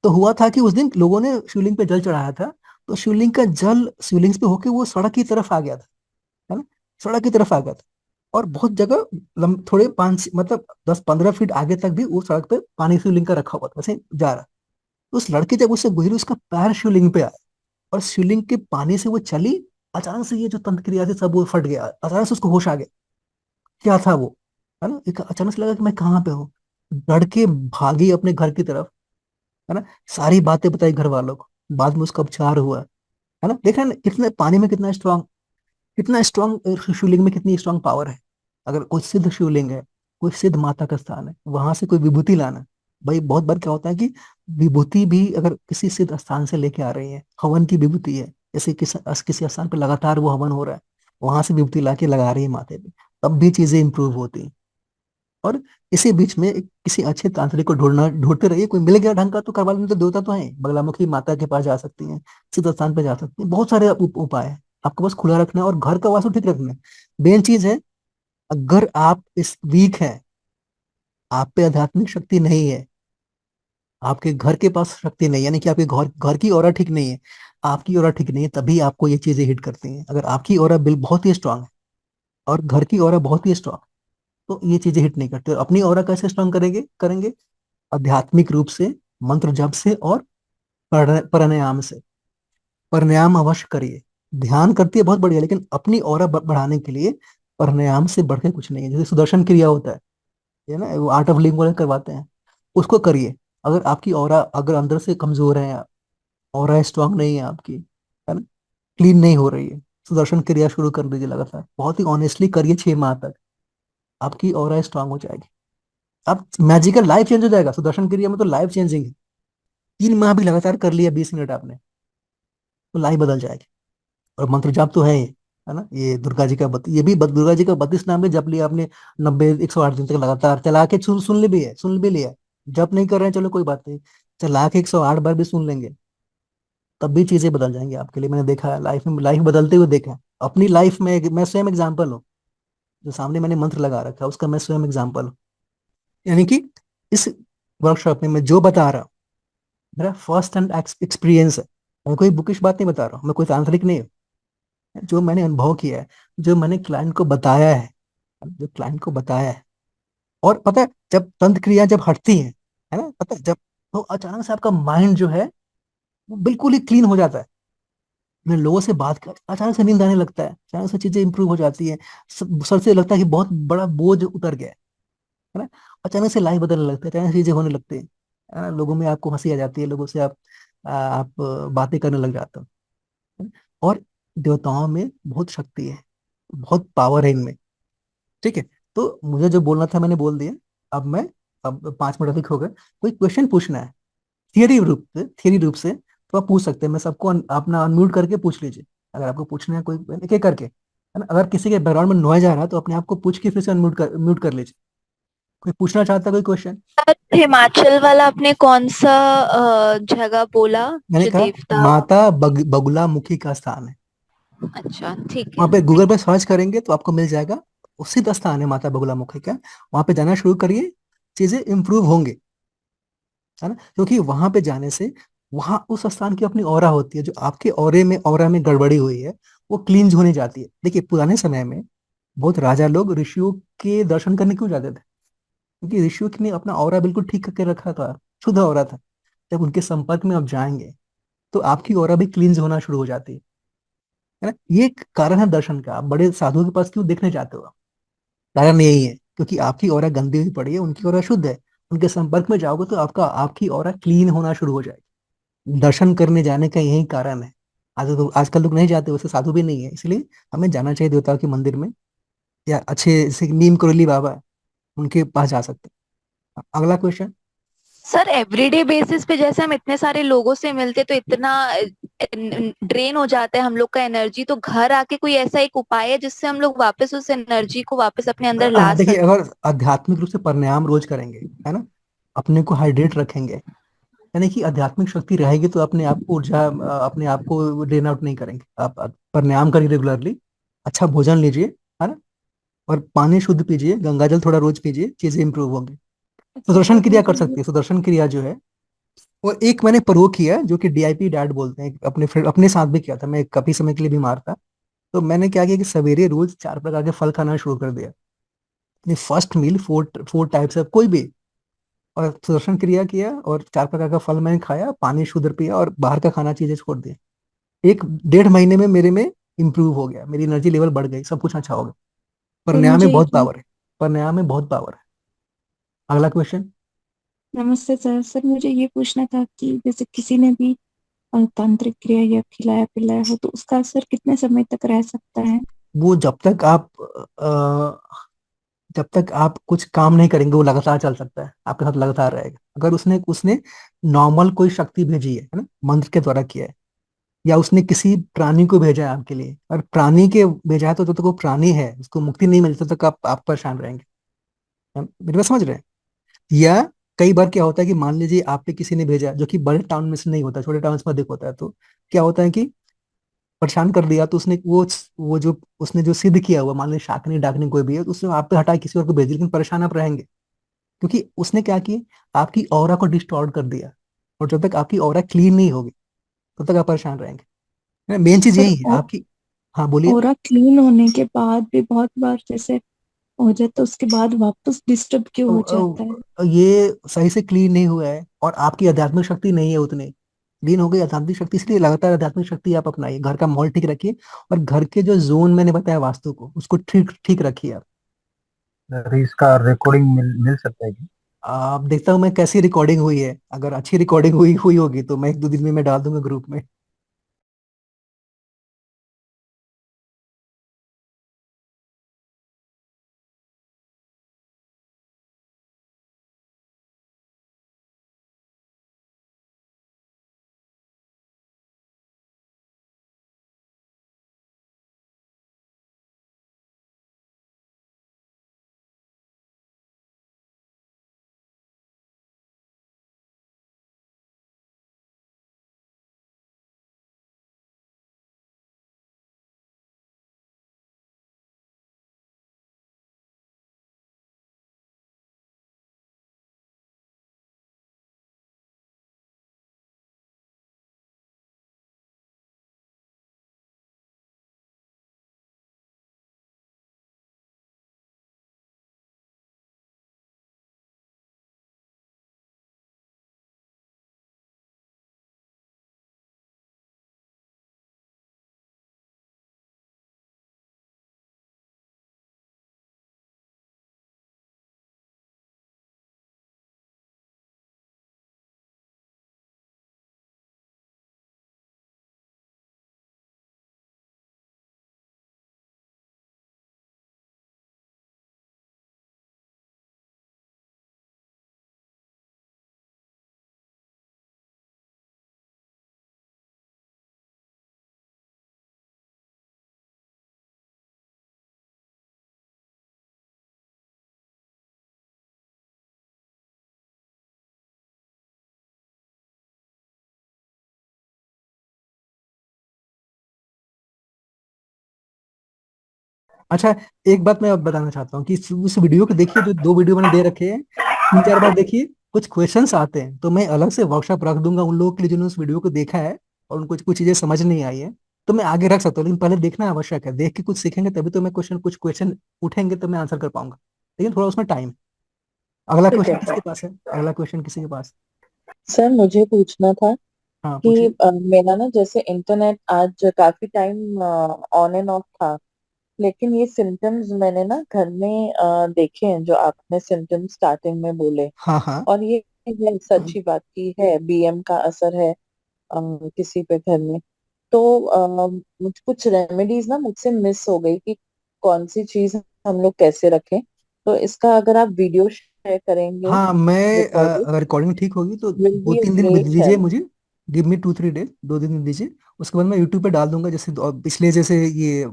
तो हुआ था कि उस दिन लोगों ने शिवलिंग पे जल चढ़ाया था। तो शिवलिंग का जल शिवलिंग पे होके वो सड़क की तरफ आ गया था, है ना, सड़क की तरफ आ गया था। और बहुत जगह थोड़े 5 मतलब 10-15 फीट आगे तक भी वो सड़क पे पानी शिवलिंग का रखा हुआ था, वैसे जा रहा। तो उस लड़की जब उससे गुजरी, उसका पैर शिवलिंग पे आया, और शिवलिंग के पानी से वो चली। अचानक से ये जो तंत्र क्रिया थी सब वो फट गया, अचानक से उसको होश आ गया। क्या था वो, है ना, एक अचानक से लगा कि मैं कहाँ पे हूँ। डर के भागी अपने घर की तरफ, है ना। सारी बातें बताई घर वालों को, बाद में उसका उपचार हुआ, है ना। देखा ना कितने पानी में कितना स्ट्रांग, कितना स्ट्रांग शिवलिंग में कितनी स्ट्रांग पावर है। अगर कोई सिद्ध शिवलिंग है, कोई सिद्ध माता का स्थान है, वहां से कोई विभूति लाना। भाई बहुत बार क्या होता है कि विभूति भी अगर किसी सिद्ध स्थान से लेके आ रही है, हवन की विभूति है, जैसे किसी स्थान पे लगातार वो हवन हो रहा है, वहां से विभूति ला के लगा रही है माथे पे, तब भी चीजें इंप्रूव होती हैं। और इसी बीच में किसी अच्छे तांत्रिक को ढूंढते रहिए। कोई मिल गया ढंग का तो करवा लेने, तो देवता तो है, बगलामुखी माता के पास जा सकती हैं, सिद्ध स्थान पे जा सकती हैं, बहुत सारे उपाय हैं। आपको बस खुला रखना है और घर का वास्तु ठीक रखना है। मेन चीज है, अगर आप इस वीक है, आप पे आध्यात्मिक शक्ति नहीं है, आपके घर के पास शक्ति नहीं, यानी कि आपके घर घर की ऑरा ठीक नहीं है, आपकी ऑरा ठीक नहीं है, तभी आपको ये चीजें हिट करती हैं। अगर आपकी ऑरा बिल बहुत ही स्ट्रांग है और घर की ऑरा बहुत ही स्ट्रांग, तो ये चीजें हिट नहीं करती। और अपनी ऑरा कैसे स्ट्रांग करेंगे करेंगे? आध्यात्मिक रूप से, मंत्र जप से, और प्राणायाम से। प्राणायाम अवश्य करिए। ध्यान करती है बहुत बढ़िया, लेकिन अपनी ऑरा बढ़ाने के लिए प्राणायाम से बढ़ के कुछ नहीं है। जैसे सुदर्शन क्रिया होता है ना, वो आर्ट ऑफ लिविंग वाले करवाते हैं, उसको करिए। अगर आपकी ऑरा अगर अंदर से कमजोर है, ऑरा स्ट्रांग नहीं है आपकी, है ना, क्लीन नहीं हो रही है, सुदर्शन क्रिया शुरू कर दीजिए लगातार, बहुत ही ऑनेस्टली करिए 6 माह तक, आपकी ऑरा स्ट्रांग हो जाएगी। आप मैजिकल लाइफ चेंज हो जाएगा। सुदर्शन क्रिया में तो लाइफ चेंजिंग है। 3 माह भी लगातार कर लिया, 20 मिनट आपने, तो लाइफ बदल जाएगी। और मंत्र जाप तो है ही, है ना। ये दुर्गा जी का ये भी दुर्गा जी का 32 नाम है, जप लिया आपने 90 108 दिन तक लगातार चला के सुन ले भी है, सुन भी लिया। जप नहीं कर रहे हैं चलो कोई बात नहीं, चला के 108 बार भी सुन लेंगे, तब भी चीजें बदल जाएंगी आपके लिए। मैंने देखा है लाइफ में, लाइफ बदलते हुए देखा है अपनी लाइफ में। मैं स्वयं एग्जाम्पल हूँ, जो सामने मैंने मंत्र लगा रखा है उसका मैं स्वयं एग्जाम्पल हूँ। यानी कि इस वर्कशॉप में मैं जो बता रहा हूँ मेरा फर्स्ट हैंड एक्सपीरियंस है। मैं कोई बुकिश बात नहीं बता रहा हूँ, मैं कोई तांत्रिक नहीं हूँ। जो मैंने अनुभव किया है, जो मैंने क्लाइंट को बताया है, जो क्लाइंट को बताया है। और पता है जब तंत्र क्रिया जब हटती है ना, पता है जब, तो अचानक से आपका माइंड जो है वो बिल्कुल ही क्लीन हो जाता है। मैं लोगों से बात कर, अचानक से नींद आने लगता है, अचानक से चीजें इंप्रूव हो जाती है। सर से लगता है कि बहुत बड़ा बोझ उतर गया है ना। अचानक से लाइफ बदलने लगता है, अचानक से चीजें होने लगती है ना। लोगों में आपको हंसी आ जाती है, लोगों से आप बातें करने लग जाते हो, है ना? और देवताओं में बहुत शक्ति है, बहुत पावर है इनमें। ठीक है, तो मुझे जो बोलना था मैंने बोल दिया। अब मैं, अब 5 मिनट अधिक हो गए। कोई क्वेश्चन पूछना है थियरी रूप से तो आप पूछ सकते हैं। मैं सबको अपना अनम्यूट करके पूछ लीजिए, अगर आपको पूछना है कोई एक एक करके, है ना। अगर किसी के बैकग्राउंड में नॉइज आ रहा है तो अपने आप को पूछ के फिर से म्यूट कर लीजिए। कोई पूछना चाहता है कोई क्वेश्चन? हिमाचल वाला आपने कौन सा जगह बोला? मैंने जो कहा देवता। माता बगुला मुखी का स्थान है। अच्छा, ठीक वहां है। पे गूगल पे सर्च करेंगे तो आपको मिल जाएगा, उसी का स्थान है माता बगुला मुखी का। वहां पे जाना शुरू करिए, चीजें इंप्रूव होंगे, है ना। क्योंकि वहां पे जाने से, वहां उस स्थान की अपनी ऑरा होती है, जो आपके ऑरा में गड़बड़ी हुई है वो क्लींज होने जाती है। देखिए पुराने समय में बहुत राजा लोग ऋषियों के दर्शन करने क्यों जाते थे? क्योंकि ऋषियों ने अपना ऑरा बिल्कुल ठीक करके रखा था, शुद्ध ऑरा था। जब उनके संपर्क में आप जाएंगे तो आपकी ऑरा भी क्लींज होना शुरू हो जाती है ना। ये एक कारण है दर्शन का। आप बड़े साधुओं के पास क्यों देखने जाते हो? कारण यही है, क्योंकि आपकी ऑरा गंदी हुई पड़ी है, उनकी ऑरा शुद्ध है। उनके संपर्क में जाओगे तो आपकी ऑरा क्लीन होना शुरू हो जाएगी। दर्शन करने जाने का यही कारण है। आज तो आजकल लोग नहीं जाते, वैसे साधु भी नहीं है, इसलिए हमें जाना चाहिए देवताओं के मंदिर में, या अच्छे जैसे नीम करोली बाबा है, उनके पास जा सकते हैं। अगला क्वेश्चन। सर, एवरीडे बेसिस पे जैसे हम इतने सारे लोगों से मिलते तो इतना ड्रेन हो जाता है हम लोग का एनर्जी, तो घर आके कोई ऐसा एक उपाय है जिससे हम लोग वापस उस एनर्जी को वापस अपने अंदर ला देखिए सके? अगर आध्यात्मिक रूप से प्राणायाम रोज करेंगे, है ना, अपने को हाइड्रेट रखेंगे, यानी कि आध्यात्मिक शक्ति रहेगी, तो अपने आप को ऊर्जा, अपने आप को ड्रेन आउट नहीं करेंगे। आप प्राणायाम करिए रेगुलरली, अच्छा भोजन लीजिए, है ना, और पानी शुद्ध पीजिए, गंगा जल थोड़ा रोज पीजिए, चीजें इंप्रूव होंगी। अच्छा सुदर्शन सर, क्रिया कर मुझे सकती है, सुदर्शन क्रिया जो है वो एक मैंने प्रयोग किया है, जो कि डीआईपी डैड बोलते हैं। अपने फ्रेंड अपने साथ भी किया था, मैं काफी समय के लिए बीमार था। तो मैंने क्या किया कि सवेरे रोज 4 प्रकार के फल खाना शुरू कर दिया। अपनी first meal four four types है कोई भी, और सुदर्शन क्रिया किया, और 4 प्रकार का फल मैंने खाया, पानी शुद्ध पिया, और बाहर का खाना चीजें छोड़ दी। 1 1.5 महीने में मेरे में इंप्रूव हो गया, मेरी एनर्जी लेवल बढ़ गई, सब कुछ अच्छा हो गया। सर प्राणायाम मुझे में बहुत ये पावर है, प्राणायाम में बहुत पावर है। अगला क्वेश्चन। नमस्ते सर। सर मुझे ये पूछना था कि जैसे किसी ने भी तांत्रिक क्रिया या खिलाया पिलाया हो तो उसका असर कितने समय तक रह सकता है? वो जब तक आप कुछ काम नहीं करेंगे वो लगातार चल सकता है, आपके साथ लगातार रहेगा। अगर उसने उसने नॉर्मल कोई शक्ति भेजी है ना, मंत्र के द्वारा किया है, या उसने किसी प्राणी को भेजा है आपके लिए, और प्राणी के भेजा है, तो जब तक वो प्राणी है उसको मुक्ति नहीं मिलती तब तक आप परेशान रहेंगे। मेरी बात समझ रहे हैं? या कई बार क्या होता है कि मान लीजिए आप पे किसी ने भेजा, जो कि बड़े टाउन में से नहीं होता, छोटे टाउन में अधिक होता है, तो क्या होता है कि परेशान कर दिया, तो उसने वो जो उसने जो सिद्ध किया हुआ, मान लीजिए शाकनी डाकनी कोई भी है, तो उसने आप पे हटाया, किसी और को भेज दिया, लेकिन परेशान आप रहेंगे। क्योंकि उसने क्या किया, आपकी ऑरा को डिस्टॉर्ट कर दिया। और जब तक आपकी ऑरा क्लीन नहीं होगी तब तक आप परेशान रहेंगे। मेन चीज सर यही है आपकी। हाँ बोलिए। ओरा क्लीन होने के बाद भी बहुत बार जैसे हो जाए तो उसके बाद वापस डिस्टर्ब क्यों हो जाता है? ये सही से क्लीन नहीं हुआ है, और आपकी आध्यात्मिक शक्ति नहीं है उतनी क्लीन हो गई आध्यात्मिक शक्ति। इसलिए लगातार आध्यात्मिक शक्ति आप अपनाइए, घर का माहौल ठीक रखिए, और घर के जो जोन मैंने बताया वास्तु को, उसको ठीक ठीक रखिए आप। अरे इसका रिकॉर्डिंग मिल सकता है क्या? आप देखता हूँ मैं कैसी रिकॉर्डिंग हुई है, अगर अच्छी रिकॉर्डिंग हुई हुई होगी तो मैं 1 2 दिन में मैं डाल दूंगा ग्रुप में। अच्छा, एक बात मैं अब बताना चाहता हूँ कि उस वीडियो को देखिए, जो 2 वीडियो मैंने दे रखे हैं, 3 4 बार देखिए। कुछ क्वेश्चंस आते हैं तो मैं अलग से वर्कशॉप रख दूंगा उन लोगों के लिए जिन्होंने उस वीडियो को देखा है और उनको कुछ चीजें समझ नहीं आई है। तो मैं आगे रख सकता हूँ, लेकिन पहले देखना आवश्यक है। देख के कुछ सीखेंगे तभी तो मैं कुछ क्वेश्चन उठेंगे तो मैं आंसर कर पाऊंगा, लेकिन थोड़ा उसमें टाइम। अगला ठीक क्वेश्चन है किसके पास है? अगला क्वेश्चन किसी के पास? सर, मुझे पूछना था हाँ, कि पूछिए। मेरा ना जैसे इंटरनेट आज काफी टाइम ऑन एंड ऑफ था, लेकिन ये सिम्टम्स मैंने ना घर में देखे हैं जो आपने सिम्टम्स स्टार्टिंग में बोले। हाँ, हाँ। और ये है सच्ची बात की है, बीएम का असर है किसी पे घर में। तो मुझ कुछ रेमेडीज ना मुझसे मिस हो गई कि कौन सी चीज हम लोग कैसे रखें। तो इसका अगर आप वीडियो शेयर करेंगे, हाँ, मैं रिकॉर्डेड, अगर रिकॉर्डिंग ठीक होगी तो विल दो बी तीन दिन ग्रेट दीजिए हेल्प। मुझे। गिव मी 2 3 डेज, 2 दिन दीजिए। उसके बाद मैं यूट्यूब पे डाल दूंगा, जैसे पिछले जैसे ये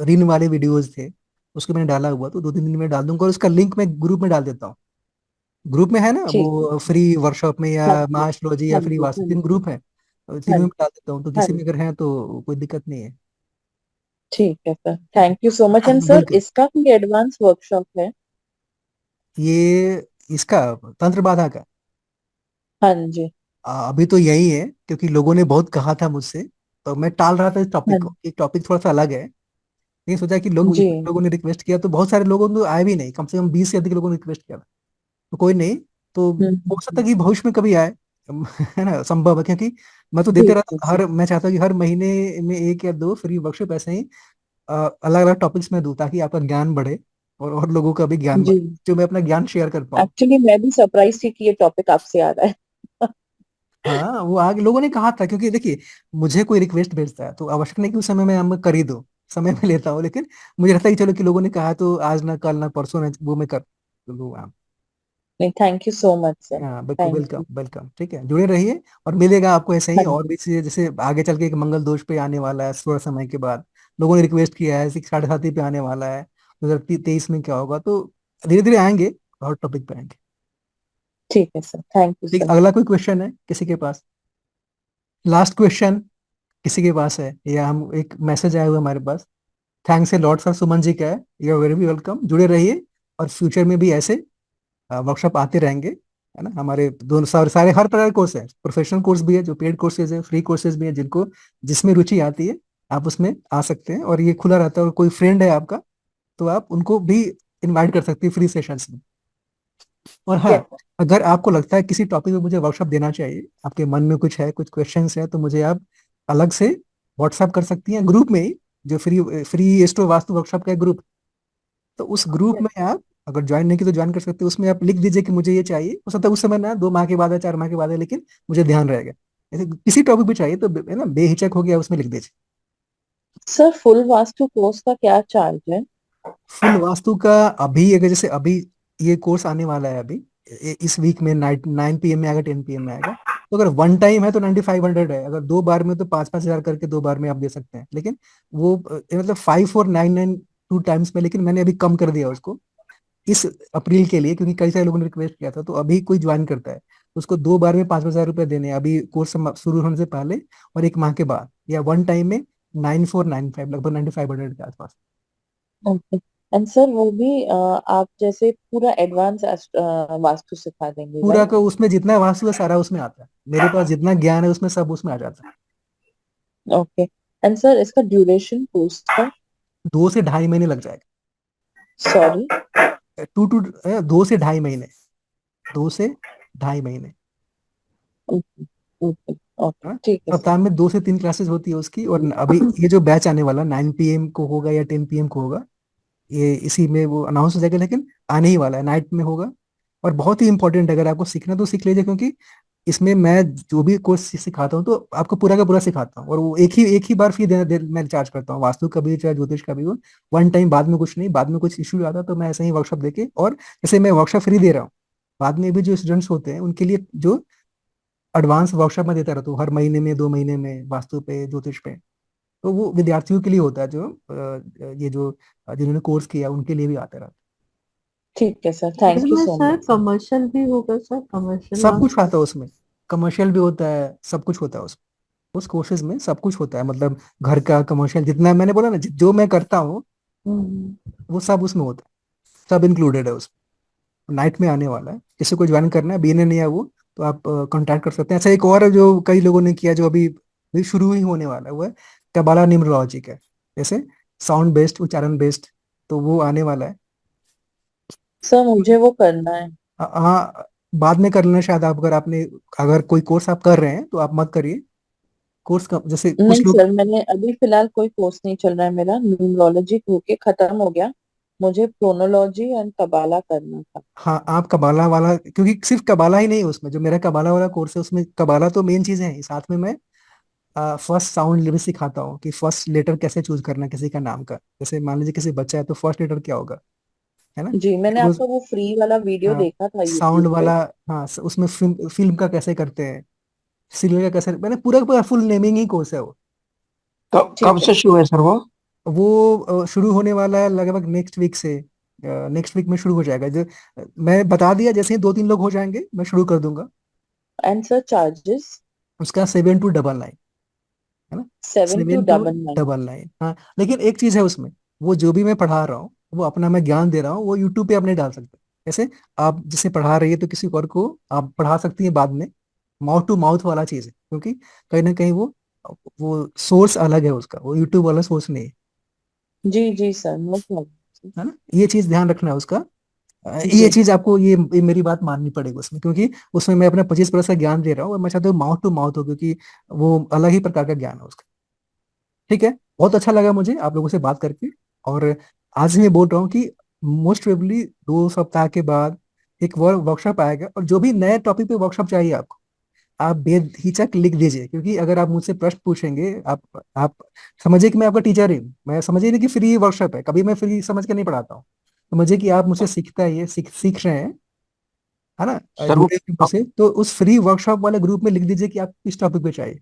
रीन वाले वीडियोस थे, उसके मैंने डाला हुआ, तो 2 3 दिन में डाल दूंगा। और उसका लिंक मैं ग्रुप में डाल देता हूँ। ग्रुप में है ना ठीक है वो सर। फ्री वर्कशॉप में, हाँ या जी, मास्ट्रोलॉजी या हाँ फ्री जी, वास्तु, हाँ 3 ग्रुप जी, है, तो हाँ तीनों में जी, डाल देता हूँ, तो हाँ किसी में जी। अगर है तो कोई दिक्कत नहीं है। ठीक है sir, thank you so much. And sir, बिल्कुल। इसका कोई एडवांस वर्कशॉप है? ये इसका तंत्र बाधा का हाँ जी, अभी तो यही है, क्योंकि लोगों ने बहुत कहा था मुझसे, तो मैं टाल रहा था इस हाँ टॉपिक को। एक टॉपिक थोड़ा सा अलग है, लेकिन सोचा कि लोग, जी। इतने लोगों ने रिक्वेस्ट किया तो बहुत सारे लोगों ने आए भी नहीं, कम से कम 20 से अधिक लोगों ने रिक्वेस्ट किया था। तो कोई नहीं, तो हो सकता है कि भविष्य में कभी आए। है ना, संभव है, क्योंकि मैं तो देते रहता बिल्कुल हूँ। सर। हर मैं चाहता हूँ कि हर महीने में 1 या 2 फ्री वर्कशॉप ऐसे ही अलग अलग टॉपिक्स में दूं, ताकि आपका ज्ञान बढ़े और लोगों का भी ज्ञान जी, बढ़े, जो मैं अपना ज्ञान शेयर कर पाऊँ। एक्चुअली मैं भी सरप्राइज थी कि ये टॉपिक आपसे आ रहा है। हाँ, वो आगे लोगों ने कहा था, क्योंकि देखिए, मुझे कोई रिक्वेस्ट भेजता है तो आवश्यक नहीं कि उस समय मैं कर ही दूं। समय में लेता हूँ, लेकिन मुझे लगता है कि चलो कि लोगों ने कहा तो आज ना कल ना परसों ना वो मैं कर लूँ। हाँ। नहीं, thank you so much sir, हाँ, बिल्कुल, थैंक वेलकम यू। वेलकम। ठीक है, जुड़े रहिए। और मिलेगा आपको ऐसे ही हाँ और जी, भी चीजें, जैसे आगे चल के एक मंगल दोष पे आने वाला है थोड़ा समय के बाद। लोगों ने रिक्वेस्ट किया है 6:30 पे आने वाला है, 2023 में क्या होगा, तो धीरे धीरे आएंगे और टॉपिक पे आएंगे। ठीक है सर, थैंक यू ठीक, सर। अगला कोई क्वेश्चन है किसी के पास? लास्ट क्वेश्चन किसी के पास है? या हम एक मैसेज आया हुआ है हमारे पास। Thanks a lot sir, Suman ji का है। यू आर वेरी वेलकम, जुड़े रहिए। और फ्यूचर में भी ऐसे वर्कशॉप आते रहेंगे, है ना। हमारे दोनों सारे हर प्रकार के कोर्स है, प्रोफेशनल कोर्स भी है, जो पेड कोर्सेज है, फ्री कोर्सेज भी है, जिनको जिसमें रुचि आती है आप उसमें आ सकते हैं। और ये खुला रहता है, और कोई फ्रेंड है आपका तो आप उनको भी इनवाइट कर सकते हैं फ्री सेशंस में। और हाँ, यस। अगर आपको लगता है किसी टॉपिक पे मुझे वर्कशॉप देना चाहिए, आपके मन में कुछ है, कुछ क्वेश्चंस है, तो मुझे आप अलग से व्हाट्सअप कर सकती हैं ग्रुप में ही, जो free free astro vastu workshop का ग्रुप। तो उस ग्रुप यस में आप अगर ज्वाइन नहीं की तो ज्वाइन कर सकते हैं। उसमें आप लिख दीजिए कि मुझे ये चाहिए। हो सकता है उस समय ना 2 माह के बाद है, 4 माह के बाद है, लेकिन मुझे ध्यान रहेगा। ऐसे किसी टॉपिक भी चाहिए तो है ना, बेहिचक हो गया, उसमें लिख दीजिए। सर, फुल वास्तु कोर्स का क्या चार्ज है? फुल वास्तु का अभी, अगर जैसे अभी ये कोर्स आने वाला है अभी, इस वीक में नाइट 9 PM में आएगा, 10 PM में आएगा। तो अगर वन टाइम है तो 9500 है, अगर 2 बार में तो 5 5 हजार करके 2 बार में आप दे सकते हैं। लेकिन वो मतलब 5499 2 टाइम्स में, लेकिन मैंने अभी कम कर दिया उसको इस अप्रैल के लिए, क्योंकि कई सारे लोगों ने रिक्वेस्ट किया था। तो अभी कोई ज्वाइन करता है तो उसको 2 बार में 5 5 हजार रुपए देने हैं, अभी कोर्स शुरू होने से पहले और 1 माह के बाद, या वन टाइम में 9495, लगभग 9500 के आसपास। ओके। एंड सर, वो भी आप जैसे पूरा एडवांस वास्तु सिखा देंगे, पूरा राइट? का उसमें जितना वास्तु है सारा उसमें आता है, मेरे पास जितना ज्ञान है उसमें सब उसमें आ जाता ओके। एंड सर, इसका ड्यूरेशन कोर्स का? है। 2 से ढाई महीने लग जाएगा। सॉरी। टू टू 2 से ढाई महीने, 2 से ढाई महीने। ओके, ओके, ओके, हाँ, ठीक है सर। सप्ताह में 2 से 3 क्लासेस होती है उसकी। और अभी ये जो बैच आने वाला 9 PM को होगा या 10 PM को होगा, ये इसी में वो अनाउंस हो जाएगा, लेकिन आने ही वाला है, नाइट में होगा। और बहुत ही इंपॉर्टेंट, अगर आपको सीखना तो सीख लीजिए, क्योंकि इसमें मैं जो भी कोर्स सिखाता हूँ तो आपको पूरा का पूरा सिखाता हूँ। और वो एक ही बार फी मैं चार्ज करता हूँ, वास्तु का भी चाहे ज्योतिष का भी हो। वन टाइम, बाद में कुछ नहीं, बाद में कुछ इशू आता तो मैं ऐसे ही वर्कशॉप देके, और जैसे मैं वर्कशॉप फ्री दे रहा हूँ, बाद में भी जो स्टूडेंट्स होते हैं उनके लिए जो एडवांस वर्कशॉप में देता रहता हूँ, हर महीने में 2 महीने में, वास्तु पे, ज्योतिष पे। तो वो विद्यार्थियों के लिए होता है, जो ये जो जिन्होंने कोर्स किया उनके लिए भी आता रहता ठीक है सर, थैंक यू इसमें so sir much sir. Commercial भी होगा सर, है। कमर्शियल सब कुछ आता वास्तु? है उसमें, कमर्शियल भी होता है, सब कुछ होता है उस कोर्सेज में, सब कुछ होता है। मतलब घर का कमर्शियल, जितना मैंने बोला ना, जो मैं करता हूँ वो सब उसमें होता है, सब इंक्लूडेड है उसमें। नाइट में आने वाला है, किसी को ज्वाइन करना है, बीएनए नहीं है वो, तो आप कांटेक्ट कर सकते हैं। ऐसा एक और है जो कई लोगों ने किया, जो अभी अभी शुरू ही होने वाला है, वो है कबाला न्यूमरोलॉजी का। जैसे साउंड बेस्ड, उच्चारण बेस्ड, तो वो आने वाला है। सर मुझे वो करना है। हाँ, बाद में कर लेना शायद। आप अगर आपने अगर कोई कोर्स आप कर रहे हैं तो आप मत करिए कोर्स का, जैसे नहीं कुछ लोग। सर, मैंने अभी फिलहाल कोई कोर्स नहीं चल रहा है मेरा, न्यूमरोलॉजी होके खत्म हो गया। मुझे प्रोनोलॉजी एंड कबाला करना था। हाँ, आप कबाला वाला, क्योंकि सिर्फ कबाला ही नहीं है उसमें, जो मेरा कबाला वाला कोर्स है उसमें कबाला तो मेन चीज है ही, साथ में मैं फर्स्ट साउंड भी सिखाता हूँ कि फर्स्ट लेटर कैसे चूज करना है किसी का नाम का। जैसे मान लीजिए किसी बच्चा है तो फर्स्ट लेटर क्या होगा, है ना। जी, मैंने फिर वो, आपका वो फ्री वाला वीडियो हाँ, देखा था साउंड यूट्यूब पे। वाला, हाँ, उसमें फिल्म फिल्म का कैसे करते हैं, सीरियल का कैसे, मैंने पूरा पूरा फुल नेमिंग ही कोर्स है वो। कब कब ठीक है। से शुरू है सर वो? वो शुरू होने वाला है लगभग नेक्स्ट वीक से। नेक्स्ट वीक में शुरू हो जाएगा। जो मैं बता दिया, जैसे ही 2-3 लोग हो जाएंगे मैं शुरू कर दूंगा। And sir charges? उसका 7 to 999, है ना। 7 to seven to 999। Double nine हाँ, लेकिन एक चीज है उसमें, वो जो भी मैं पढ़ा रहा हूँ, वो अपना मैं ज्ञान दे रहा हूँ, वो यूट्यूब पे अपने डाल सकते हैं। जैसे आप जिसे पढ़ा रही है तो किसी और को आप पढ़ा सकती हैं बाद में। माउथ टू माउथ वाला चीज है, क्योंकि कहीं ना कहीं वो सोर्स अलग है उसका, वो यूट्यूब वाला सोर्स नहीं है। जी जी सर, नो प्रॉब्लम। है ना, ये चीज ध्यान रखना है उसका। ये जी। चीज आपको, ये मेरी बात माननी पड़ेगी उसमें, क्योंकि उसमें मैं अपना 25% का ज्ञान दे रहा हूँ और मैं चाहता हूँ माउथ टू माउथ हो, क्योंकि वो अलग ही प्रकार का ज्ञान है उसका। ठीक है, बहुत अच्छा लगा मुझे आप लोगों से बात करके। और आज ही मैं बोल रहा हूँ कि मोस्ट प्रोबेबली 2 सप्ताह के बाद एक और वर्कशॉप आएगा, और जो भी नए टॉपिक पे वर्कशॉप चाहिए आपको, आप बेहिचक लिख दीजिए। क्योंकि अगर आप मुझसे प्रश्न पूछेंगे, आप समझिए कि मैं आपका टीचर ही हूँ। मैं समझिए नहीं कि फ्री वर्कशॉप है, कभी मैं फ्री समझ के नहीं पढ़ाता हूँ। समझिए कि आप मुझसे सीखता है, ये सीख रहे हैं, है ना। सर वो जुड़े हैं मुझसे, तो उस फ्री वर्कशॉप वाले ग्रुप में लिख दीजिए कि आप किस टॉपिक पे चाहिए।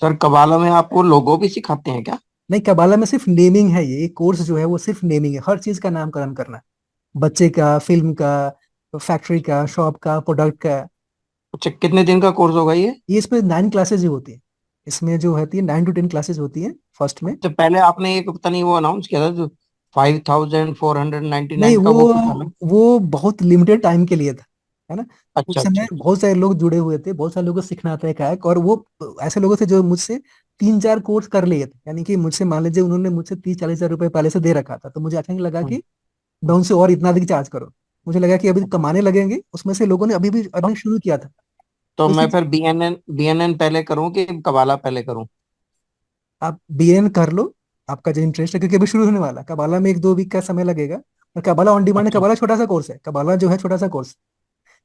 सर कबाला में आपको लोगो भी सिखाते हैं क्या? नहीं, कबाला में सिर्फ नेमिंग है। ये कोर्स जो है वो सिर्फ नेमिंग है, हर चीज का नामकरण करना है। बच्चे का, फिल्म का, फैक्ट्री का, शॉप का, प्रोडक्ट का। अच्छा, कितने दिन का कोर्स होगा ये? ये इसमें 9 क्लासेज ही होती है। इसमें जो होती है 9 to 10 क्लासेज होती है फर्स्ट में। तो पहले आपने एक पता नहीं वो अनाउंस किया था जो 5499 नहीं, का, वो वो कुछ अलग? वो बहुत लिमिटेड टाइम के लिए था, है ना। अच्छा उस अच्छा समय अच्छा। बहुत सारे लोग जुड़े हुए थे, बहुत सारे लोगों को सीखना था एक और वो ऐसे लोगों थे जो मुझसे 3-4 कोर्स कर लिए थे। यानी कि मुझसे मान लीजिए उन्होंने मुझसे 30-40 हज़ार रुपए पहले से दे रखा था, तो मुझे अच्छा नहीं लगा हम्म, कि मैं उनसे और इतना अधिक चार्ज करो। मुझे लगा कि अभी कमाने लगेंगे, उसमें से लोगों ने अभी भी तो, अर्निंग शुरू किया था। तो तो मैं इसलिए फिर बीएनएन पहले करूं कि कबाला पहले करूं? आप बीएन कर लो, आपका जो इंटरेस्ट है, क्योंकि अभी शुरू होने वाला है। कबाला में 1-2 वीक का समय लगेगा। और कबाला ऑन डिमांड है। अच्छा, कबाला छोटा सा कोर्स है, कबाला जो है छोटा सा कोर्स।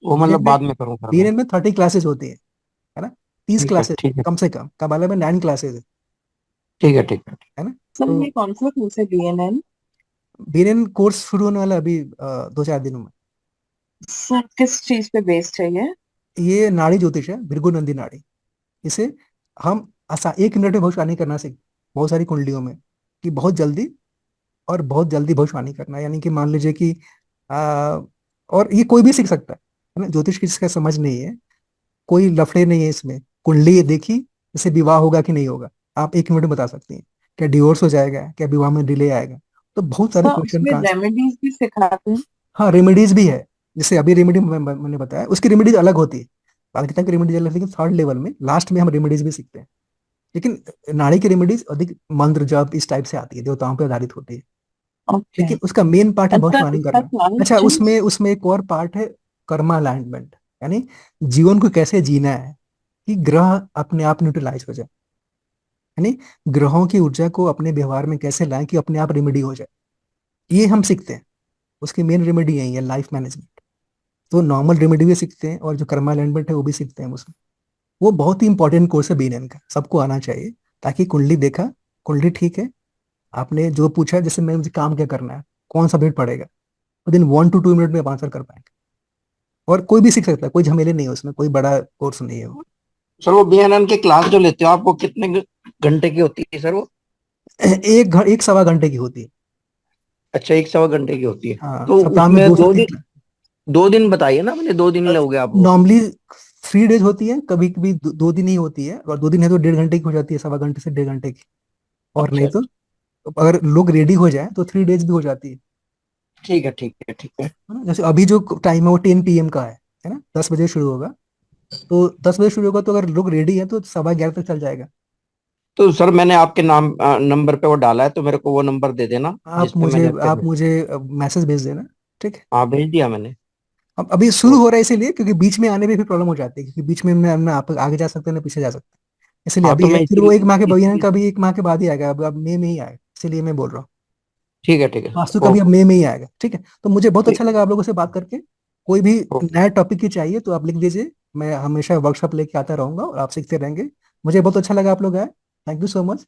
वो मतलब बीएन में बाद में करूं फिर मैं? बीएन में 30 क्लासेज होती है ना। तीस ठीक है क्लासेस ठीक है। कम से कम, कबाला में 9 क्लासेज ठीक है ठीक है। है ना। सर तो ये कौन सा कोर्स है बीएनएन? बीएन कोर्स शुरू होने वाला है अभी 2-4 दिनों में। सर किस चीज पे बेस्ड है ये? ये नाड़ी ज्योतिष है, भृगु नंदी नाड़ी। इसे हम 1 मिनट में भविष्यवाणी करना सीख, बहुत सारी कुंडलियों में, कि बहुत जल्दी, और बहुत जल्दी भविष्यवाणी करना। यानी कि मान लीजिए कि आ, और ये कोई भी सीख सकता है ना। ज्योतिष की जिसका समझ नहीं है, कोई लफड़े नहीं है इसमें। कुंडली ये देखी, जैसे विवाह होगा कि नहीं होगा, आप 1 मिनट में बता सकती हैं। क्या डिवोर्स हो जाएगा, क्या विवाह में डिले आएगा। तो बहुत सारे सर क्वेश्चन उसमें का आंसर। रेमेडीज भी सिखाते हैं? हाँ, रेमेडीज भी है। जैसे अभी रेमेडी मैंने बताया, उसकी रेमेडीज अलग होती है। पाकिस्तान की रेमेडीज अलग, लेकिन 3rd लेवल में लास्ट में हम रेमेडीज भी सीखते हैं। लेकिन नाड़ी की रेमेडीज अधिक मंत्र जप इस टाइप से आती है, देवताओं पर आधारित होती है। ओके। लेकिन उसका मेन पार्ट है सर भविष्यवाणी इसका करना। अच्छा, क्लास? उसमें उसमें एक और पार्ट है, कर्मा अलाइनमेंट। यानी जीवन को कैसे जीना है कि ग्रह अपने आप न्यूट्रलाइज हो जाए। यानी ग्रहों की ऊर्जा को अपने व्यवहार में कैसे लाएं कि अपने आप रेमेडी हो जाए, ये हम सीखते हैं। उसकी मेन रेमेडी यही है, लाइफ मैनेजमेंट। तो नॉर्मल रेमेडी भी सीखते हैं, और जो कर्मा अलाइनमेंट है वो भी सीखते हैं उसमें। वो बहुत ही इंपॉर्टेंट कोर्स है बीएनएन का, सबको आना चाहिए। ताकि कुंडली देखा, कुंडली ठीक है, आपने जो पूछा, जैसे मैं मुझे काम क्या करना है, कौन सा भेद पड़ेगा, विद इन 1 to 2 मिनट में आप आंसर कर पाएंगे। और कोई भी सीख सकता है, कोई झमेले नहीं है उसमें, कोई बड़ा कोर्स नहीं है वो। सर वो बीएनएन के क्लास जो लेते हो आप, वो कितने घंटे की होती है सर वो? 1-1 सवा घंटे की होती है। अच्छा, एक सवा घंटे की होती है? हाँ, तो सप्ताह में उसमें दो से दो तीन दिन, 2 दिन बताइए ना, मैंने 2 दिन लोगे आप वो? नॉर्मली 3 डेज होती है, कभी कभी 2 दिन ही होती है। और 2 दिन है तो 1.5 घंटे की हो जाती है, सवा घंटे से 1.5 घंटे की। और अच्छा नहीं तो अच्छा। अगर लोग रेडी हो जाए तो 3 डेज भी हो जाती ठीक है, ठीक है, ठीक है। है ना। जैसे अभी जो टाइम है वो 10 PM का है ना, 10 बजे शुरू होगा। तो 10 बजे शुरू होगा, तो अगर लोग रेडी है तो 11:15 तक चल जाएगा। तो सर मैंने आपके नाम नंबर पे वो डाला है, तो मेरे को वो नंबर दे देना आप जिसपे मुझे मैंने आपके आप मुझे मैसेज भेज देना। ठीक है। हाँ, भेज दिया मैंने। अब अभी शुरू तो हो रहा है इसीलिए, क्योंकि बीच में आने में भी प्रॉब्लम हो जाती है, क्योंकि बीच में ना आप आगे जा सकते हैं ना पीछे जा सकते हैं। इसलिए हाँ, अभी तो है, मैं फिर वो एक माह के बवियान इसीलिए का भी 1 माह के बाद ही आएगा, अब मई में ही आएगा, इसीलिए मैं बोल रहा हूँ। ठीक है, ठीक है वास्तु सर, का भी अब ओके। मई में ही आएगा। ठीक है। तो मुझे बहुत ठीक। अच्छा लगा आप लोगों से बात करके। कोई भी ओके। नया टॉपिक की चाहिए तो आप लिख दीजिए, मैं हमेशा वर्कशॉप लेके आता रहूंगा और आप सीखते रहेंगे। मुझे बहुत अच्छा लगा आप लोग आए। Thank you so much.